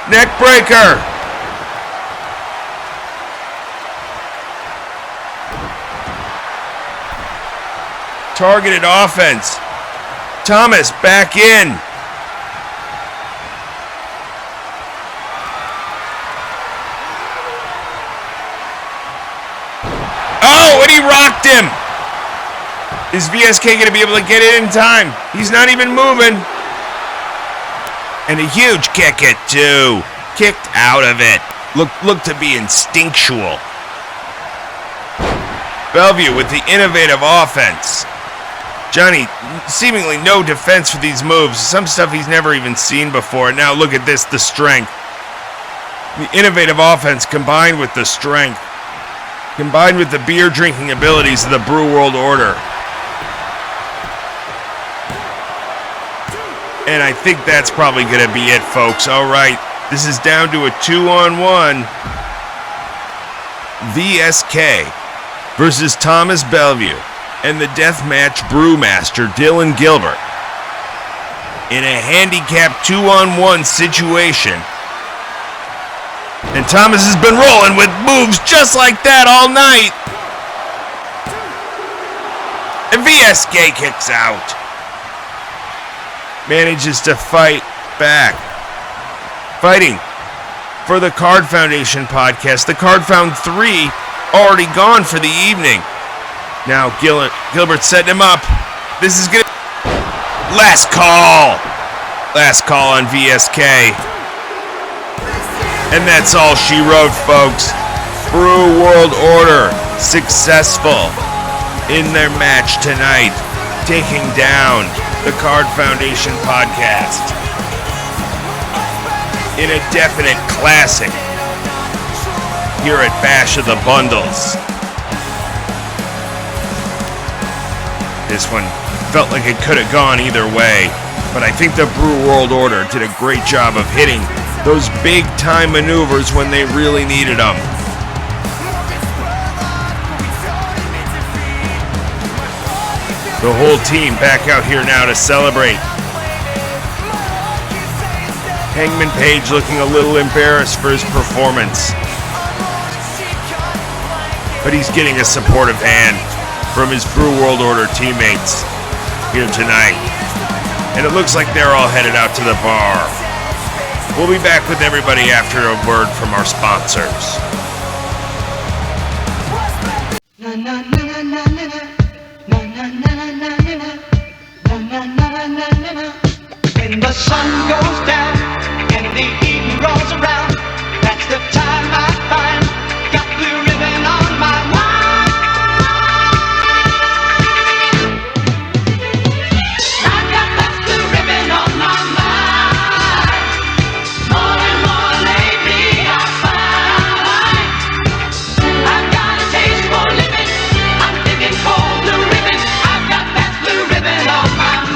Neck breaker. Targeted offense. Thomas back in. Oh, and he rocked him. Is VSK going to be able to get it in time? He's not even moving. And a huge kick at 2. Kicked out of it. Looked to be instinctual. Bellevue with the innovative offense. Johnny, seemingly no defense for these moves. Some stuff he's never even seen before. Now look at this, the strength. The innovative offense combined with the strength. Combined with the beer drinking abilities of the Brew World Order. And I think that's probably going to be it, folks. All right, this is down to a 2-on-1. VSK versus Thomas Bellevue and the Deathmatch Brewmaster, Dylan Gilbert. In a handicap 2-on-1 situation. And Thomas has been rolling with moves just like that all night. And VSK kicks out. Manages to fight back. Fighting for the Card Foundation podcast. The Card Found 3 already gone for the evening. Now Gilbert setting him up. This is good. Last call. Last call on VSK. And that's all she wrote, folks. Brew World Order successful in their match tonight, taking down the Card Foundation podcast in a definite classic here at Bash of the Bundles. This one felt like it could have gone either way, but I think the Brew World Order did a great job of hitting those big time maneuvers when they really needed them. The whole team back out here now to celebrate. Hangman Page looking a little embarrassed for his performance, but he's getting a supportive hand from his Brew World Order teammates here tonight. And it looks like they're all headed out to the bar. We'll be back with everybody after a word from our sponsors. When the sun goes down and the evening rolls around, that's the time I find got blue ribbon on my mind. I got that blue ribbon on my mind. More and more lately I find I've got a taste for living. I'm thinking cold blue ribbon. I've got that blue ribbon on my mind.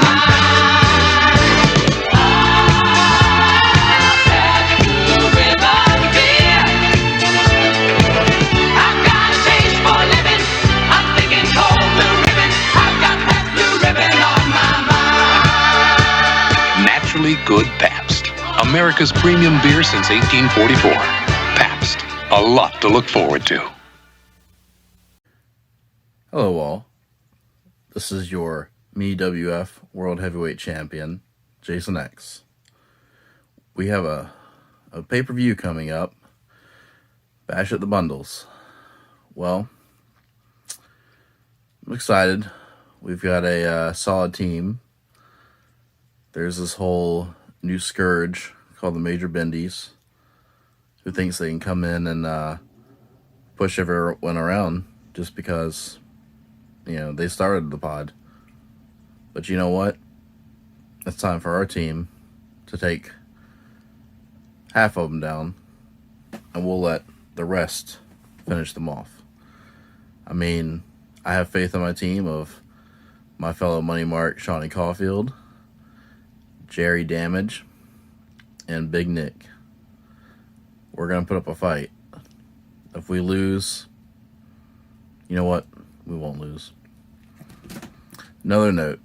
Good Pabst, America's premium beer since 1844. Pabst, a lot to look forward to. Hello all, this is your MeWF World Heavyweight Champion, Jason X. We have a pay-per-view coming up, Bash at the Bundles. Well, I'm excited. We've got a solid team. There's this whole new scourge called the Major Bendies, who thinks they can come in and push everyone around just because, you know, they started the pod. But you know what? It's time for our team to take half of them down, and we'll let the rest finish them off. I mean, I have faith in my team of my fellow Money Mark, Shawnee Caulfield, Jerry Damage, and Big Nick. We're going to put up a fight. If we lose, you know what? We won't lose. Another note.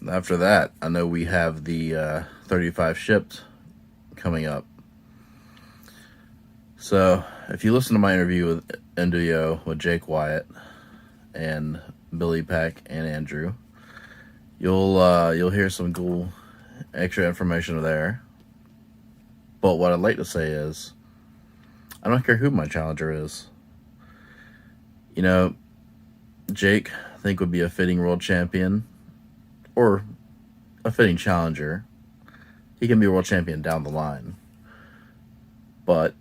After that, I know we have the 35 shipped coming up. So, if you listen to my interview with NWO with Jake Wyatt and Billy Pack and Andrew, you'll hear some cool extra information there. But what I'd like to say is, I don't care who my challenger is. You know, Jake, I think, would be a fitting world champion, or a fitting challenger. He can be a world champion down the line. But,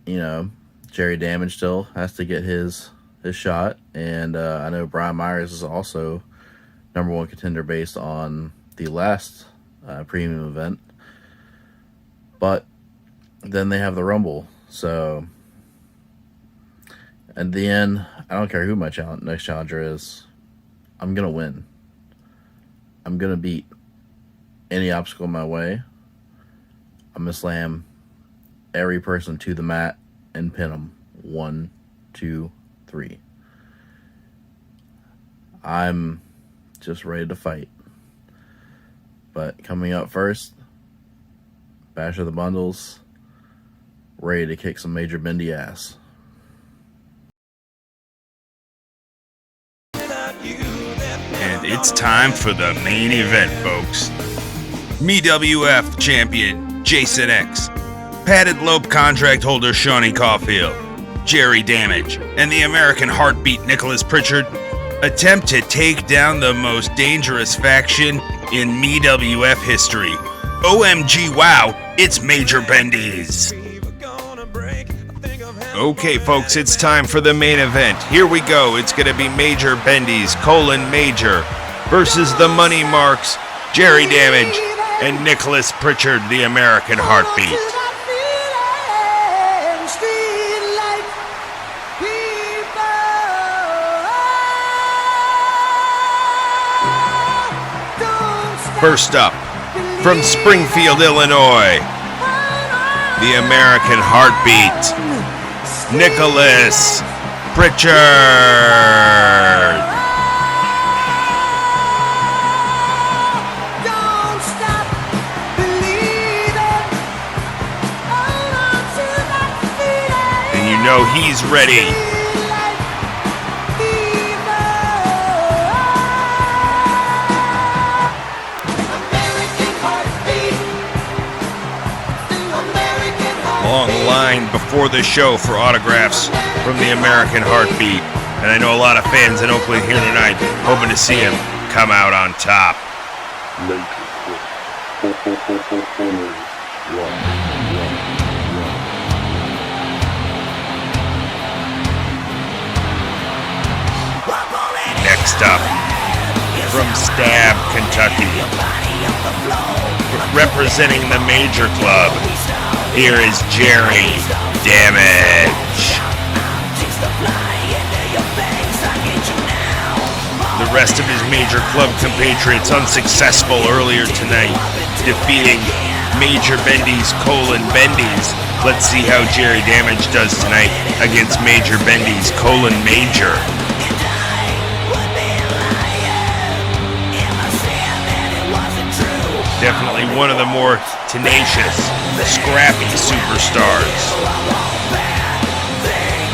you know, Jerry Damage still has to get his shot. And I know Brian Myers is also number one contender based on the last premium event. But then they have the Rumble. So, at the end, I don't care who my next challenger is. I'm going to win. I'm going to beat any obstacle in my way. I'm going to slam every person to the mat and pin them. 1, 2, 3. I'm just ready to fight. But coming up first, Bash of the Bundles, ready to kick some Major Bendy ass. And it's time for the main event, folks. MeWF champion Jason X, padded lope contract holder Shawnee Caulfield, Jerry Damage, and the American Heartbeat Nicholas Pritchard attempt to take down the most dangerous faction in MeWF history. OMG wow, It's Major Bendy's. Okay, folks, it's time for the main event. Here we go. It's going to be Major Bendy's, Major, versus the Money Marks, Jerry Damage, and Nicholas Pritchard, the American Heartbeat. First up, from Springfield, Illinois, the American Heartbeat, Nicholas Pritchard. And you know he's ready. Long line before the show for autographs from the American Heartbeat. And I know a lot of fans in Oakland here tonight hoping to see him come out on top. Next up, from Stab, Kentucky, representing the Major Club, here is Jerry Damage. The rest of his Major Club compatriots unsuccessful earlier tonight, defeating Major Bendy's Bendy's. Let's see how Jerry Damage does tonight against Major Bendy's Major. Definitely one of the more tenacious, scrappy superstars.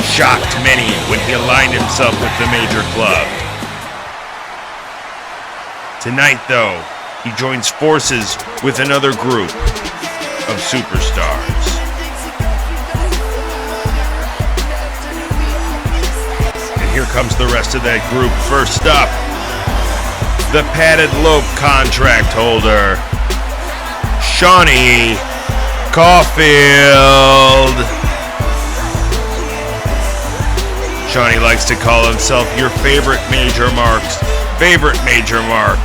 Shocked many when he aligned himself with the Major Club. Tonight, though, he joins forces with another group of superstars. And here comes the rest of that group. First up, the padded lope contract holder, Shawnee Caulfield. Shawnee likes to call himself your favorite Major Mark's favorite Major Mark.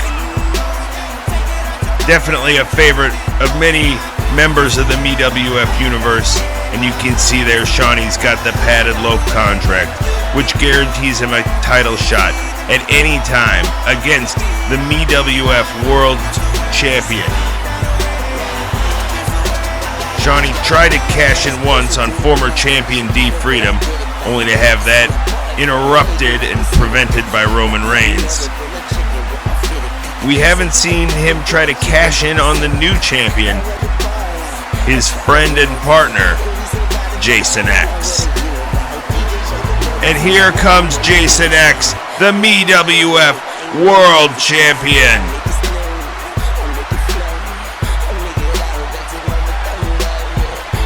Definitely a favorite of many members of the MWF universe, and you can see there Shawnee's got the padded lope contract, which guarantees him a title shot at any time against the MWF World Champion. Shawnee tried to cash in once on former champion D Freedom, only to have that interrupted and prevented by Roman Reigns. We haven't seen him try to cash in on the new champion, his friend and partner, Jason X. And here comes Jason X, the MWF World Champion.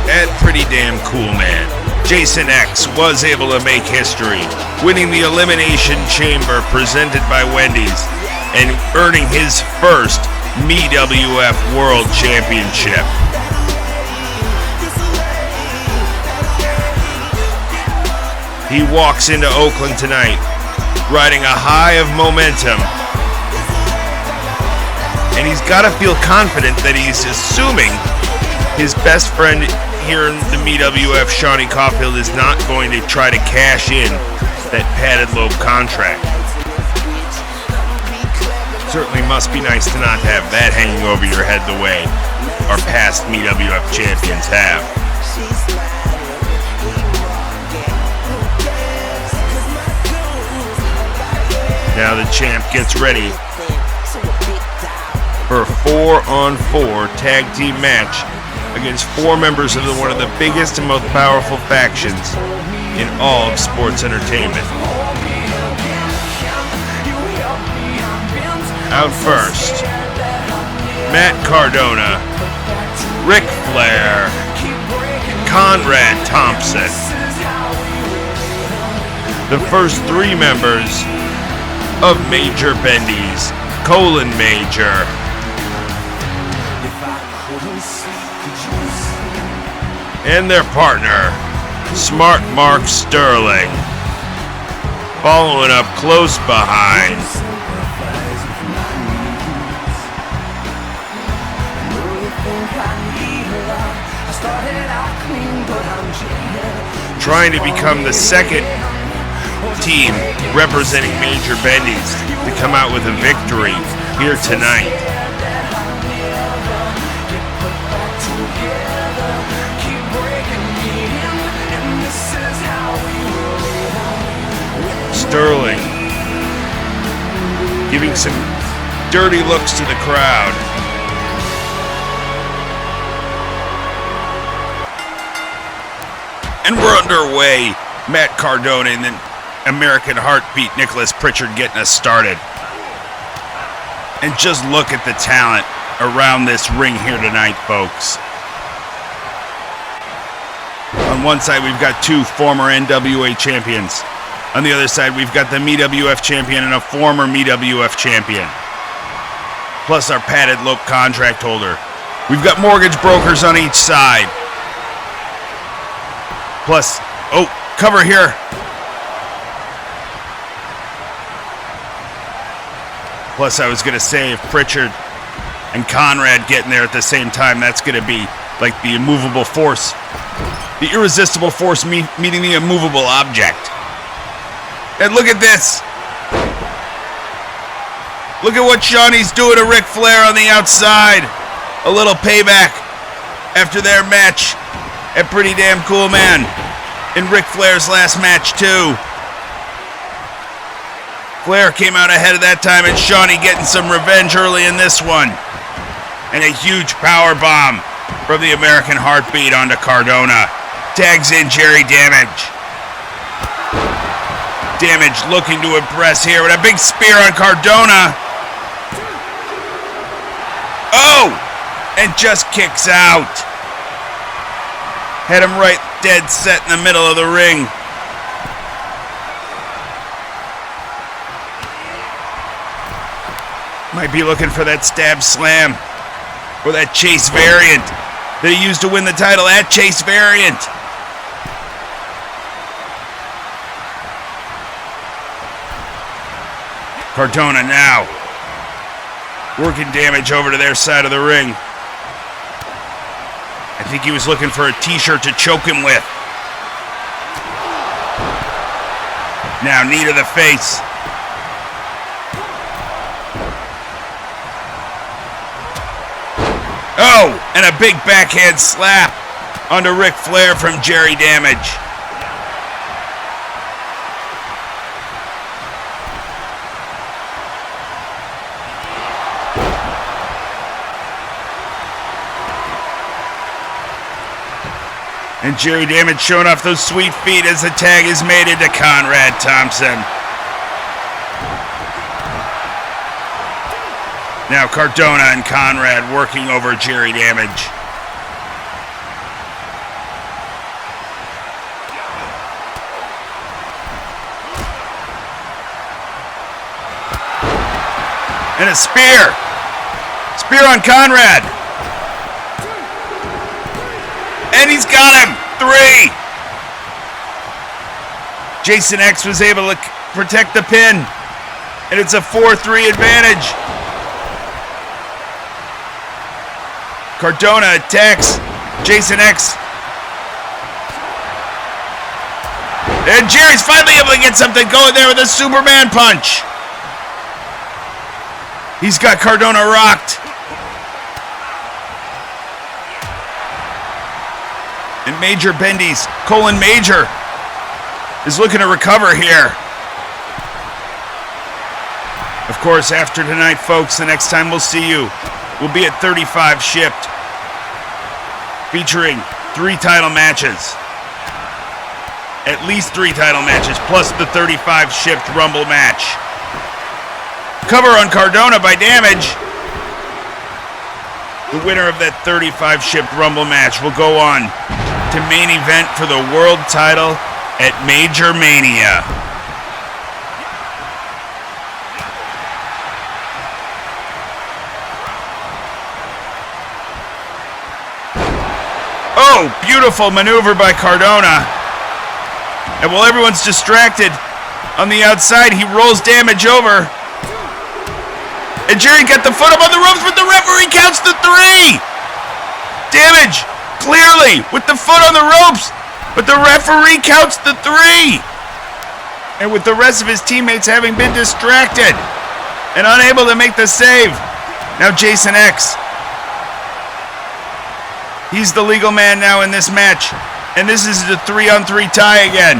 And pretty damn cool, man. Jason X was able to make history, winning the Elimination Chamber presented by Wendy's and earning his first MWF World Championship. He walks into Oakland tonight, riding a high of momentum. And he's got to feel confident that he's assuming his best friend here in the MWF, Shawnee Caulfield, is not going to try to cash in that padded lope contract. Certainly must be nice to not have that hanging over your head the way our past MWF champions have. Now the champ gets ready for a 4-on-4 tag team match against 4 members of one of the biggest and most powerful factions in all of sports entertainment. Out first, Matt Cardona, Ric Flair, Conrad Thompson. The first 3 members of Major Bendy's Major. and their partner, Smart Mark Sterling, following up close behind. Trying to become the second team representing Major Bendy's to come out with a victory here tonight. Sterling giving some dirty looks to the crowd. And we're underway. Matt Cardona and then American Heartbeat Nicholas Pritchard getting us started. And just look at the talent around this ring here tonight, folks. On one side, we've got two former NWA champions. On the other side, we've got the MWF champion and a former MWF champion. Plus our padded lope contract holder. We've got mortgage brokers on each side. Plus, oh, cover here. Plus, I was going to say, if Pritchard and Conrad get in there at the same time, that's going to be like the immovable force. The irresistible force meeting the immovable object. And look at this. Look at what Shawnee's doing to Ric Flair on the outside. A little payback after their match at Pretty Damn Cool Man. In Ric Flair's last match, too. Flair came out ahead of that time, and Shawnee getting some revenge early in this one. And a huge power bomb from the American Heartbeat onto Cardona. Tags in Jerry Damage. Damage looking to impress here with a big spear on Cardona. Oh! And just kicks out. Had him right dead set in the middle of the ring. Might be looking for that stab slam or that Chase variant that he used to win the title at Chase variant. Cardona now working Damage over to their side of the ring. I think he was looking for a t-shirt to choke him with. Now, knee to the face. Oh, and a big backhand slap onto Ric Flair from Jerry Damage. And Jerry Damage showing off those sweet feet as the tag is made into Conrad Thompson. Now Cardona and Conrad working over Jerry Damage. And a spear. Spear on Conrad. And he's got him. 3. Jason X was able to protect the pin. And it's a 4-3 advantage. Cardona attacks Jason X. And Jerry's finally able to get something going there with a Superman punch. He's got Cardona rocked. And Major Bendy's Colin Major is looking to recover here. Of course, after tonight, folks, the next time we'll see you will be at 35 Shipped, featuring 3 title matches. At least 3 title matches, plus the 35 Shipped Rumble match. Cover on Cardona by Damage. The winner of that 35 Shipped Rumble match will go on to main event for the world title at Major Mania. Oh! Oh, beautiful maneuver by Cardona. And while everyone's distracted on the outside, he rolls Damage over. And Jerry got the foot up on the ropes, but the referee counts the 3. Damage, clearly, with the foot on the ropes, but the referee counts the 3. And with the rest of his teammates having been distracted and unable to make the save, now Jason X. He's the legal man now in this match. And this is the 3-on-3 tie again.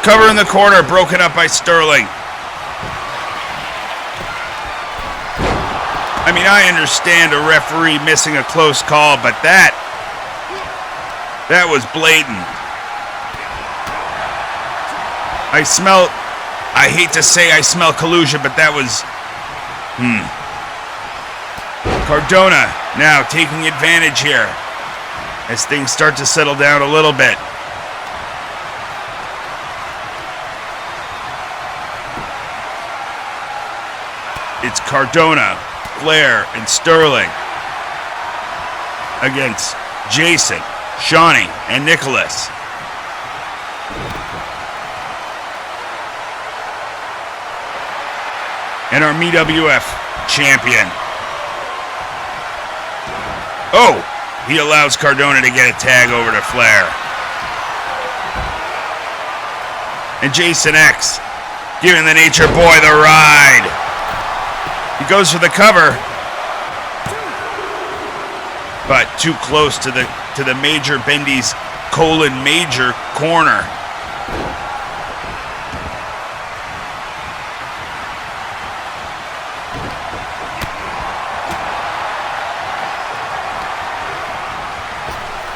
Cover in the corner, broken up by Sterling. I mean, I understand a referee missing a close call, but that was blatant. I hate to say I smell collusion, but that was, Cardona now taking advantage here as things start to settle down a little bit. It's Cardona, Flair, and Sterling against Jason, Shawnee, and Nicholas. And our MWF champion. Oh, he allows Cardona to get a tag over to Flair. And Jason X giving the Nature Boy the ride. He goes for the cover, but too close to the Major Bendy's Major corner.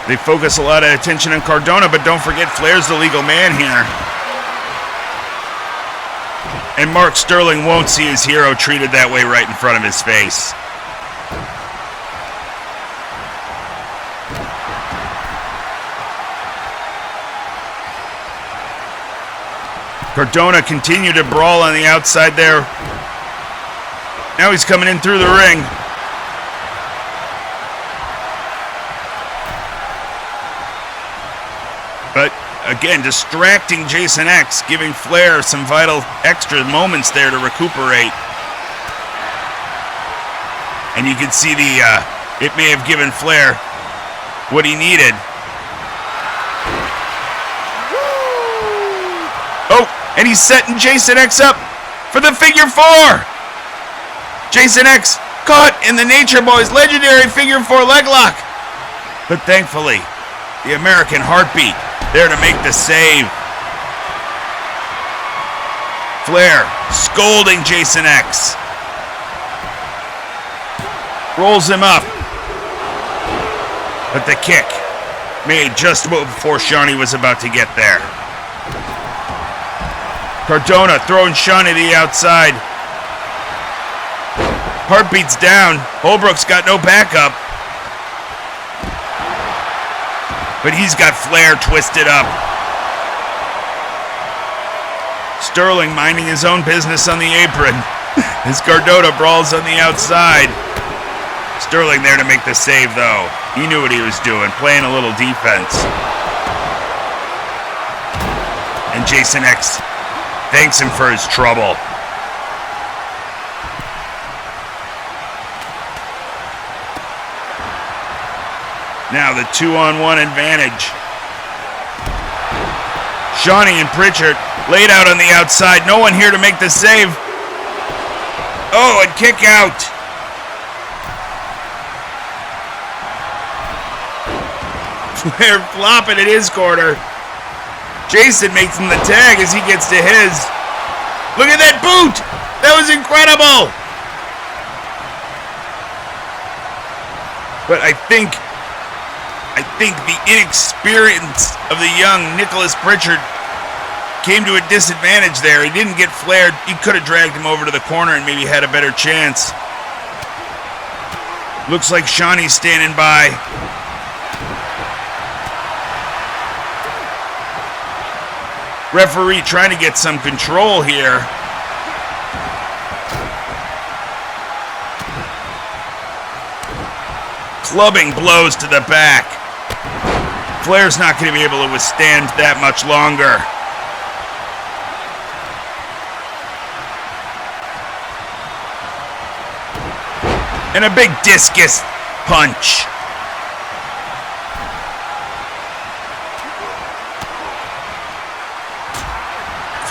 They focus a lot of attention on Cardona, but don't forget Flair's the legal man here. And Mark Sterling won't see his hero treated that way right in front of his face. Cardona continued to brawl on the outside there. Now he's coming in through the ring. But again, distracting Jason X, giving Flair some vital extra moments there to recuperate. And you can see it may have given Flair what he needed. Oh, and he's setting Jason X up for the figure 4. Jason X caught in the Nature Boy's legendary figure 4 leg lock. But thankfully, the American Heartbeat there to make the save. Flair scolding Jason X. Rolls him up. But the kick made just before Shawnee was about to get there. Cardona throwing Shawnee to the outside. Heartbeat's down. Holbrook's got no backup. But he's got Flair twisted up. Sterling minding his own business on the apron as Cardona brawls on the outside. Sterling there to make the save, though. He knew what he was doing, playing a little defense. And Jason X thanks him for his trouble. Now the 2-on-1 advantage. Shawnee and Pritchard laid out on the outside. No one here to make the save. Oh, and kick out. Flair flopping in his corner. Jason makes him the tag as he gets to his. Look at that boot. That was incredible. But I think the inexperience of the young Nicholas Pritchard came to a disadvantage there. He didn't get flared. He could have dragged him over to the corner and maybe had a better chance. Looks like Shawnee's standing by. Referee trying to get some control here. Clubbing blows to the back. Flair's not going to be able to withstand that much longer. And a big discus punch.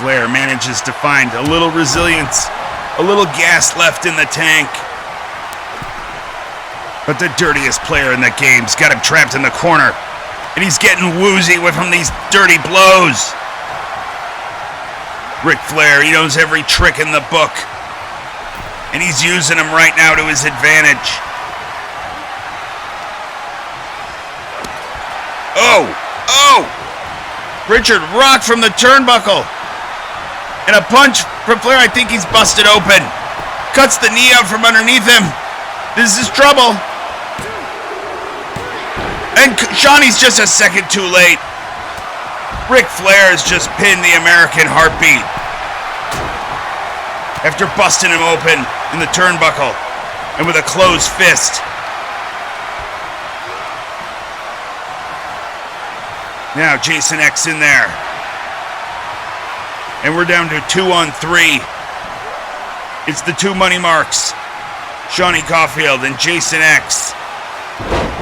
Flair manages to find a little resilience, a little gas left in the tank. But the dirtiest player in the game's got him trapped in the corner, and he's getting woozy from these dirty blows. Ric Flair, he knows every trick in the book, and he's using them right now to his advantage. Oh! Richard rocked from the turnbuckle. And a punch from Flair. I think he's busted open. Cuts the knee out from underneath him. This is trouble. And Shawnee's just a second too late. Ric Flair has just pinned the American Heartbeat after busting him open in the turnbuckle and with a closed fist. Now Jason X in there. And we're down to 2-on-3. It's the two money marks. Shawnee Caulfield and Jason X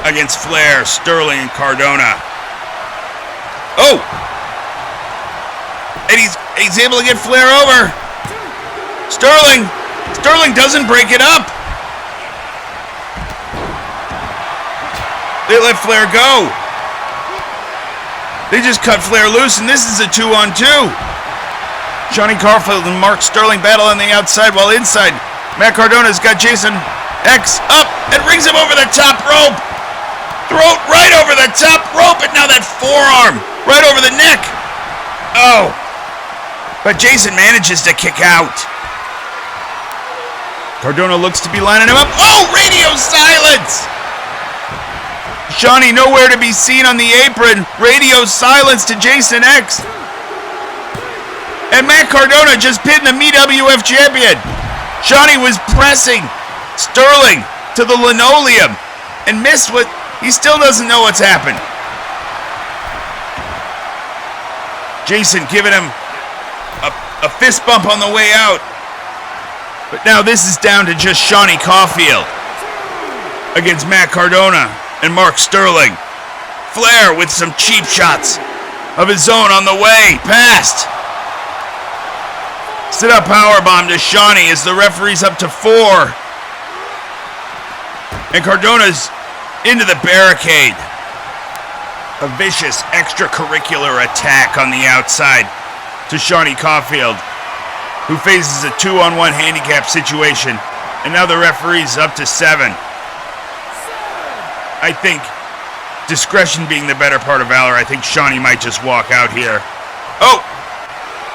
against Flair, Sterling, and Cardona. Oh! And he's able to get Flair over. Sterling doesn't break it up. They let Flair go. They just cut Flair loose, and this is a 2-on-2. Shawnee Caulfield and Mark Sterling battle on the outside while inside. Matt Cardona's got Jason X up and brings him over the top rope. Throat right over the top rope, and now that forearm right over the neck. Oh. But Jason manages to kick out. Cardona looks to be lining him up. Oh, radio silence. Shawnee nowhere to be seen on the apron. Radio silence to Jason X. And Matt Cardona just pinned the MWF champion. Shawnee was pressing Sterling to the linoleum and missed what he still doesn't know what's happened. Jason giving him a fist bump on the way out. But now this is down to just Shawnee Caulfield against Matt Cardona and Mark Sterling. Flair with some cheap shots of his own on the way past. Sit-up powerbomb to Shawnee as the referee's up to 4. And Cardona's into the barricade. A vicious extracurricular attack on the outside to Shawnee Caulfield, who faces a 2-on-1 handicap situation. And now the referee's up to 7. I think, discretion being the better part of valor, I think Shawnee might just walk out here. Oh!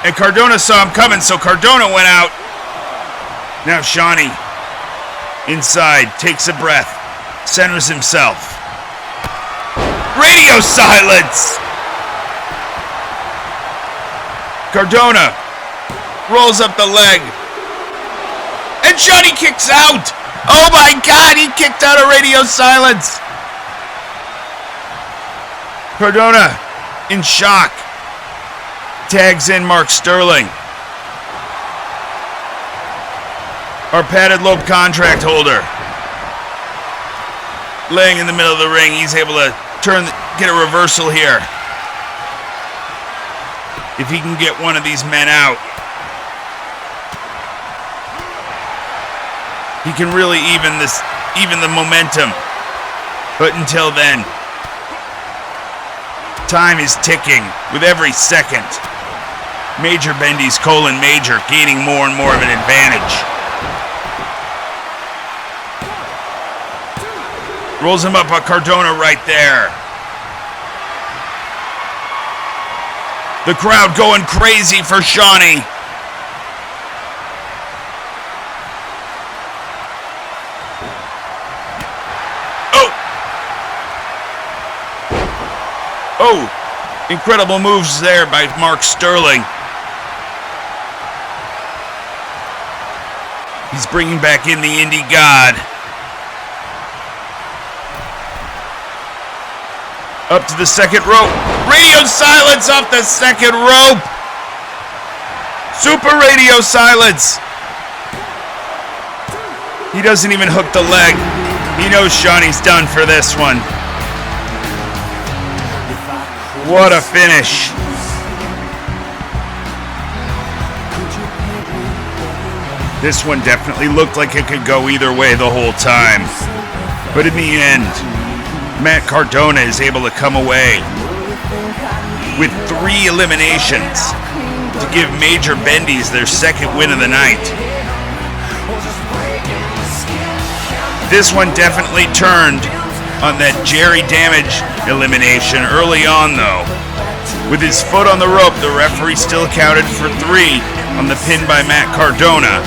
And Cardona saw him coming, so Cardona went out. Now Shawnee, inside, takes a breath, centers himself. Radio silence! Cardona rolls up the leg. And Shawnee kicks out! Oh my God, he kicked out of radio silence! Cardona, in shock, tags in Mark Sterling, our padded lobe contract holder. Laying in the middle of the ring, he's able to get a reversal here. If he can get one of these men out, he can really even the momentum. But until then, time is ticking with every second. Major Bendy's colon major gaining more and more of an advantage. Rolls him up on Cardona right there. The crowd going crazy for Shawnee. Oh, incredible moves there by Mark Sterling. He's bringing back in the Indie God. Up to the second rope. Radio silence off the second rope. Super radio silence. He doesn't even hook the leg. He knows Shawnee's done for this one. What a finish. This one definitely looked like it could go either way the whole time. But in the end, Matt Cardona is able to come away with 3 eliminations to give Major Bendy's their second win of the night. This one definitely turned on that Jerry Damage elimination early on, though. With his foot on the rope, the referee still counted for 3 on the pin by Matt Cardona.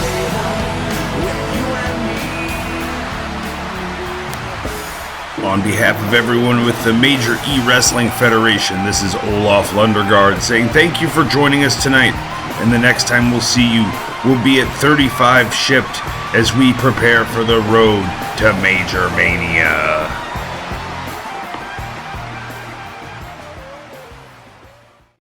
On behalf of everyone with the Major E Wrestling Federation, this is Olaf Lundergaard saying thank you for joining us tonight. And the next time we'll see you, we'll be at 35 shipped as we prepare for the road to Major Mania.